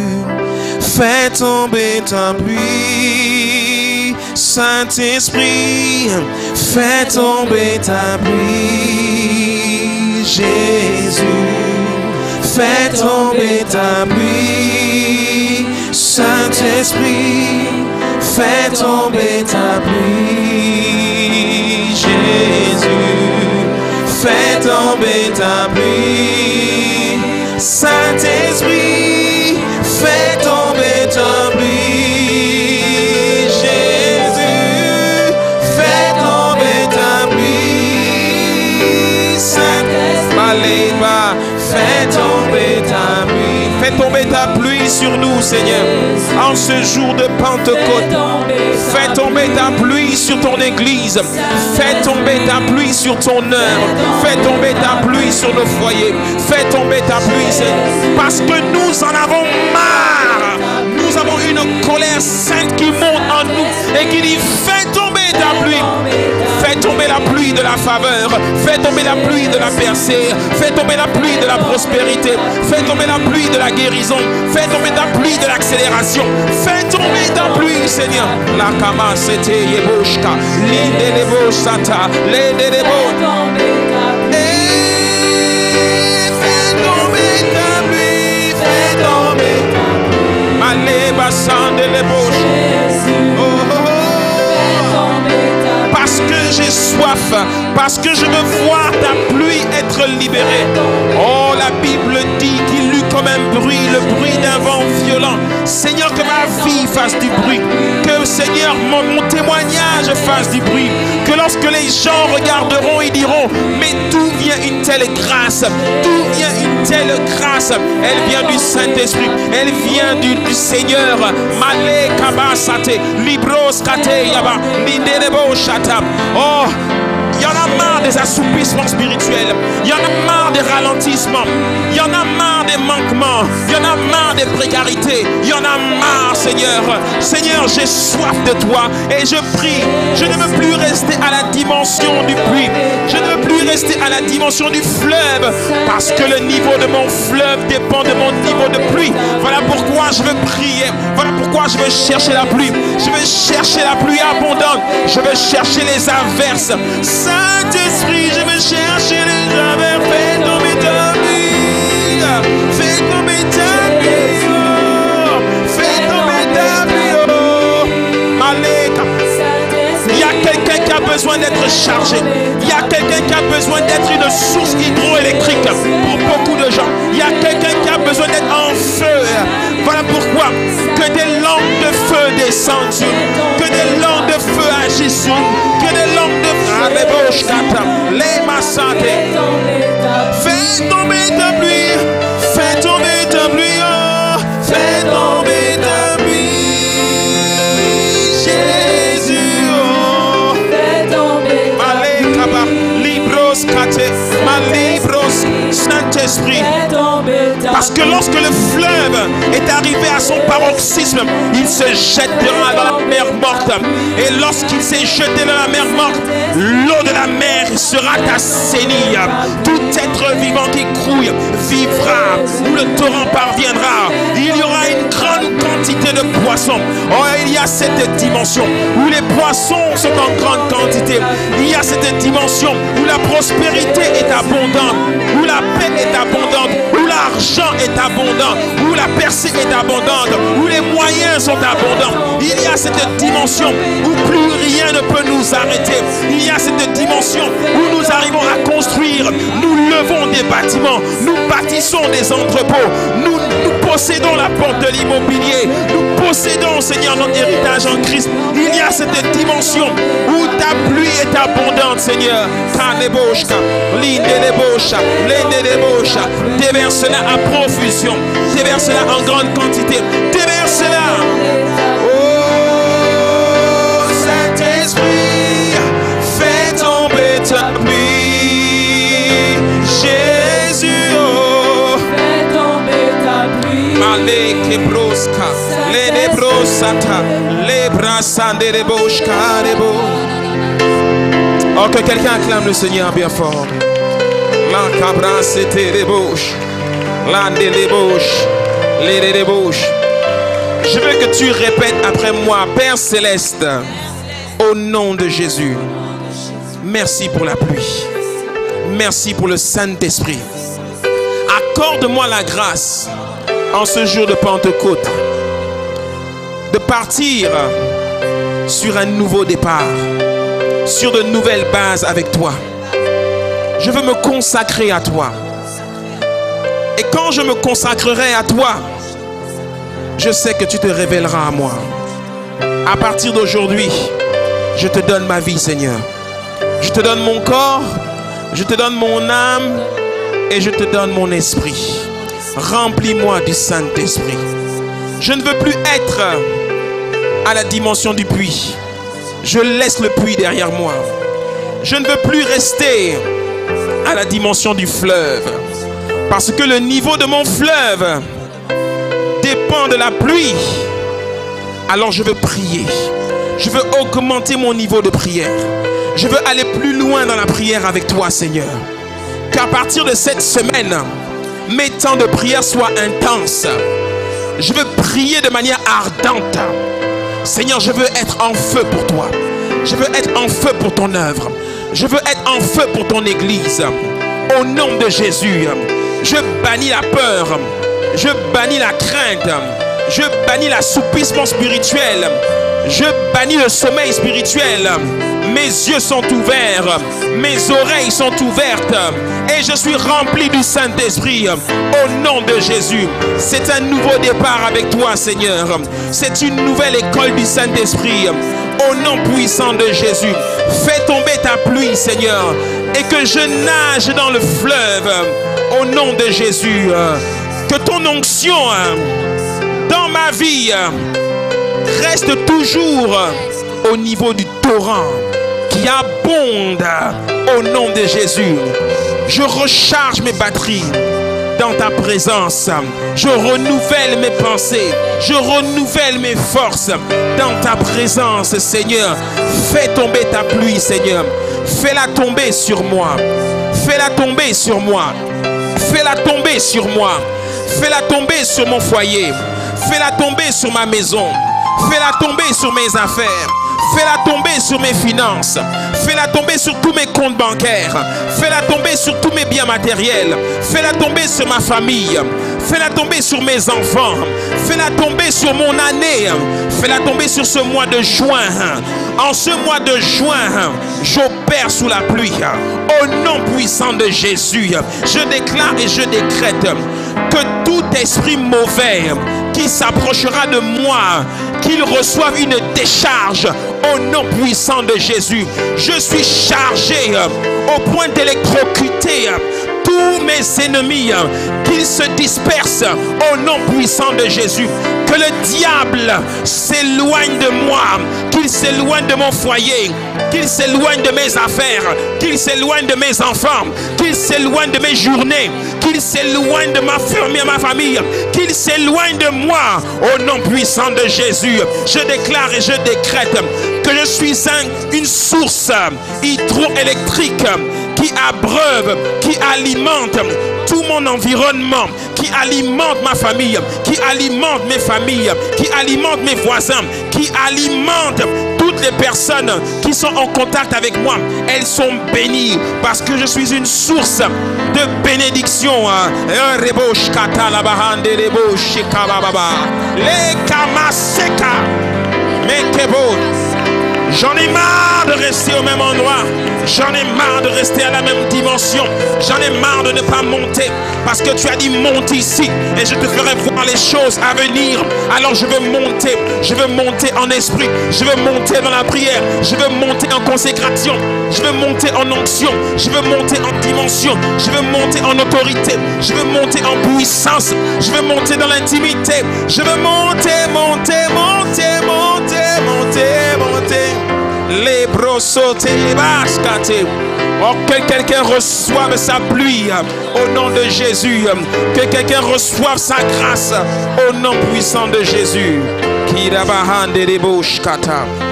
Speaker 1: Fais tomber ta pluie, Saint-Esprit. Fais tomber ta pluie, Jésus. Fais tomber ta pluie, Saint-Esprit. Fais tomber ta pluie, Jésus. Fais tomber ta pluie, Saint-Esprit. Fais tomber ta pluie, Jésus. Fais tomber ta pluie, Saint-Esprit. Fais tomber ta pluie. Fais tomber ta pluie sur nous, Seigneur, en ce jour de Pentecôte. Fais tomber ta pluie sur ton église. Fais tomber ta pluie sur ton œuvre. Fais tomber ta pluie sur le foyer. Fais tomber ta pluie, Seigneur, parce que nous en avons marre. Nous avons une colère sainte qui monte en nous et qui dit: fais tomber ta pluie. Fais tomber la pluie de la faveur. Fais tomber la pluie de la percée. Fais tomber la pluie de la prospérité. Fais tomber la pluie de la guérison. Fais tomber ta pluie de l'accélération. Fais tomber ta pluie, Seigneur. La kama c'était yeboshka. Linde lebo sata. Linde lebo. Fais tomber ta pluie. Fais tomber ta pluie. Maleba sande lebo. Parce que j'ai soif, parce que je veux voir ta pluie être libérée. Oh, la Bible dit qu'il eut comme un bruit, le bruit d'un vent violent. Seigneur, que ma vie fasse du bruit, que Seigneur, mon témoignage fasse du bruit, que lorsque les gens regarderont, ils diront, mais d'où vient une telle grâce? D'où vient une telle grâce? Elle vient du Saint-Esprit, elle vient du Seigneur. Malé kabasate, libros kate yaba, ninderebo shata. Oh, il y en a marre des assoupissements spirituels. Il y en a marre des ralentissements. Il y en a marre des manquements. Il y en a marre des précarités. Il y en a marre, Seigneur. Seigneur, j'ai soif de toi et je prie. Je ne veux plus rester à la dimension du puits. Je ne veux plus rester à la dimension du fleuve, parce que le niveau de mon fleuve dépend de mon niveau de pluie. Voilà pourquoi je veux prier. Voilà pourquoi je veux chercher la pluie. Je veux chercher la pluie abondante. Je veux chercher les averses. Saint-Esprit, je veux chercher les averses. Fais tomber ta pluie. Fais tomber ta pluie. Oh. Fais tomber ta pluie. Oh. Maleka. Il y a quelqu'un qui a besoin d'être chargé. Il y a quelqu'un qui a besoin d'être une source hydroélectrique pour beaucoup de gens. Il y a quelqu'un qui a besoin d'être en feu. Voilà pourquoi que des lampes de feu descendent sur nous, que des lampes de feu agissent sur nous, que des lampes de feu les massantes. Fais tomber ta pluie, fais tomber ta pluie, oh, fais tomber ta pluie, Jésus, oh. Fais tomber ta pluie, libros kate, malibros, Saint-Esprit. Parce que lorsque le fleuve est arrivé à son paroxysme, il se jette dans la mer morte. Et lorsqu'il s'est jeté dans la mer morte, l'eau de la mer sera assainie. Tout être vivant qui grouille vivra, où le torrent parviendra. Il y aura une grande quantité de poissons. Oh, il y a cette dimension où les poissons sont en grande quantité. Il y a cette dimension où la prospérité est abondante, où la paix est abondante, où l'argent est abondant, où la percée est abondante, où les moyens sont abondants. Il y a cette dimension où plus rien ne peut nous arrêter. Il y a cette dimension où nous arrivons à construire. Nous levons des bâtiments, nous bâtissons des entrepôts, nous possédons la porte de l'immobilier, nous possédons, Seigneur, notre héritage en Christ. Il y a cette dimension où ta pluie est abondante, Seigneur. Déverse-la à profusion, déverse-la en grande quantité, déverse-la. Oh, Saint-Esprit, fais tomber ta pluie, Jésus, oh. Fais tomber ta pluie. Maleke broska, les nebrosata, les brassande de boshka de bo. Oh, que quelqu'un acclame le Seigneur bien fort. La cabra c'était les bouches. Les bouches. Je veux que tu répètes après moi: Père Céleste, au nom de Jésus, merci pour la pluie. Merci pour le Saint-Esprit. Accorde-moi la grâce en ce jour de Pentecôte de partir sur un nouveau départ, sur de nouvelles bases avec toi. Je veux me consacrer à toi. Et quand je me consacrerai à toi, je sais que tu te révéleras à moi. À partir d'aujourd'hui, je te donne ma vie, Seigneur. Je te donne mon corps, je te donne mon âme et je te donne mon esprit. Remplis-moi du Saint-Esprit. Je ne veux plus être à la dimension du puits. Je laisse le puits derrière moi. Je ne veux plus rester à la dimension du fleuve. Parce que le niveau de mon fleuve dépend de la pluie. Alors je veux prier. Je veux augmenter mon niveau de prière. Je veux aller plus loin dans la prière avec toi, Seigneur. Qu'à partir de cette semaine, mes temps de prière soient intenses. Je veux prier de manière ardente. Seigneur, je veux être en feu pour toi. Je veux être en feu pour ton œuvre. Je veux être en feu pour ton église. Au nom de Jésus, je bannis la peur. Je bannis la crainte. Je bannis l'assoupissement spirituel. Je bannis le sommeil spirituel. Mes yeux sont ouverts. Mes oreilles sont ouvertes. Et je suis rempli du Saint-Esprit. Au nom de Jésus. C'est un nouveau départ avec toi, Seigneur. C'est une nouvelle école du Saint-Esprit. Au nom puissant de Jésus. Fais tomber ta pluie, Seigneur. Et que je nage dans le fleuve. Au nom de Jésus. Que ton onction dans ma vie reste toujours au niveau du torrent qui abonde au nom de Jésus. Je recharge mes batteries dans ta présence. Je renouvelle mes pensées. Je renouvelle mes forces dans ta présence, Seigneur. Fais tomber ta pluie, Seigneur. Fais-la tomber sur moi. Fais-la tomber sur moi. Fais-la tomber sur moi. Fais-la tomber sur mon foyer. Fais-la tomber sur ma maison. Fais-la tomber sur mes affaires. Fais-la tomber sur mes finances. Fais-la tomber sur tous mes comptes bancaires. Fais-la tomber sur tous mes biens matériels. Fais-la tomber sur ma famille. Fais-la tomber sur mes enfants. Fais-la tomber sur mon année. Fais-la tomber sur ce mois de juin. En ce mois de juin, j'opère sous la pluie. Au nom puissant de Jésus, je déclare et je décrète que tout esprit mauvais qui s'approchera de moi, qu'il reçoive une décharge au nom puissant de Jésus. Je suis chargé au point d'électrocuter tous mes ennemis, qu'ils se dispersent au nom puissant de Jésus. Que le diable s'éloigne de moi, qu'il s'éloigne de mon foyer, qu'il s'éloigne de mes affaires, qu'il s'éloigne de mes enfants, qu'il s'éloigne de mes journées, qu'il s'éloigne de ma famille, qu'il s'éloigne de moi au nom puissant de Jésus. Je déclare et je décrète que je suis une source hydroélectrique qui abreuve, qui alimente tout mon environnement, qui alimente ma famille, qui alimente mes familles, qui alimente mes voisins, qui alimente toutes les personnes qui sont en contact avec moi. Elles sont bénies parce que je suis une source de bénédiction. J'en ai marre de rester au même endroit. J'en ai marre de rester à la même dimension. J'en ai marre de ne pas monter. Parce que tu as dit monte ici et je te ferai voir les choses à venir. Alors je veux monter. Je veux monter en esprit. Je veux monter dans la prière. Je veux monter en consécration. Je veux monter en onction. Je veux monter en dimension. Je veux monter en autorité. Je veux monter en puissance. Je veux monter dans l'intimité. Je veux monter, monter, monter, monter, monter, monter. Les brosotés, les bascatés. Oh, que quelqu'un reçoive sa pluie au nom de Jésus. Que quelqu'un reçoive sa grâce au nom puissant de Jésus.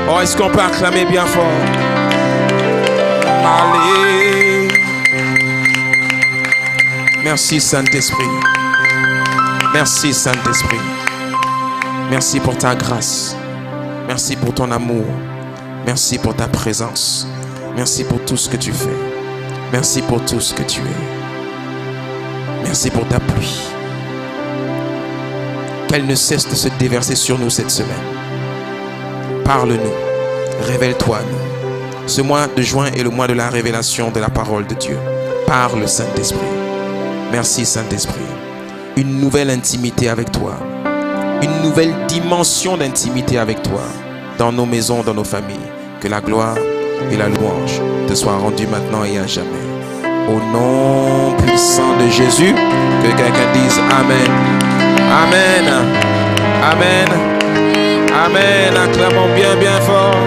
Speaker 1: Oh, est-ce qu'on peut acclamer bien fort? Allez. Merci Saint-Esprit. Merci Saint-Esprit. Merci pour ta grâce. Merci pour ton amour. Merci pour ta présence. Merci pour tout ce que tu fais. Merci pour tout ce que tu es. Merci pour ta pluie. Qu'elle ne cesse de se déverser sur nous cette semaine. Parle-nous. Révèle-toi à nous. Ce mois de juin est le mois de la révélation de la parole de Dieu. Parle, Saint-Esprit. Merci, Saint-Esprit. Une nouvelle intimité avec toi. Une nouvelle dimension d'intimité avec toi. Dans nos maisons, dans nos familles. Que la gloire et la louange te soient rendues maintenant et à jamais. Au nom puissant de Jésus, que quelqu'un dise Amen. Amen. Amen. Amen. Acclamons bien, bien fort.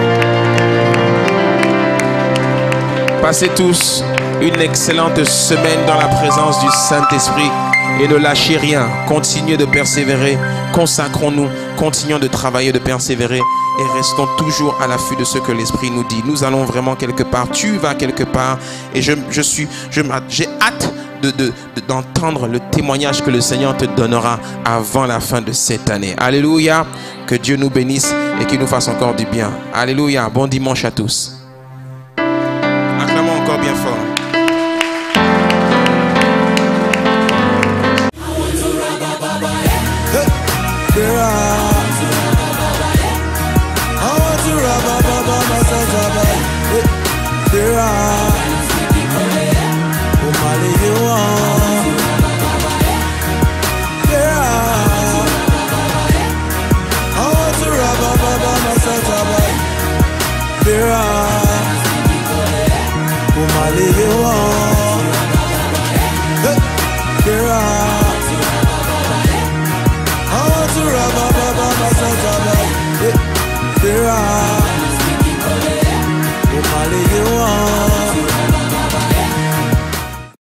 Speaker 1: Passez tous une excellente semaine dans la présence du Saint-Esprit. Et ne lâchez rien. Continuez de persévérer. Consacrons-nous. Continuons de travailler, de persévérer. Et restons toujours à l'affût de ce que l'Esprit nous dit. Nous allons vraiment quelque part. Tu vas quelque part. Et j'ai hâte d'entendre le témoignage que le Seigneur te donnera avant la fin de cette année. Alléluia. Que Dieu nous bénisse et qu'il nous fasse encore du bien. Alléluia. Bon dimanche à tous. Acclamons encore bien fort.
Speaker 2: Girl, There are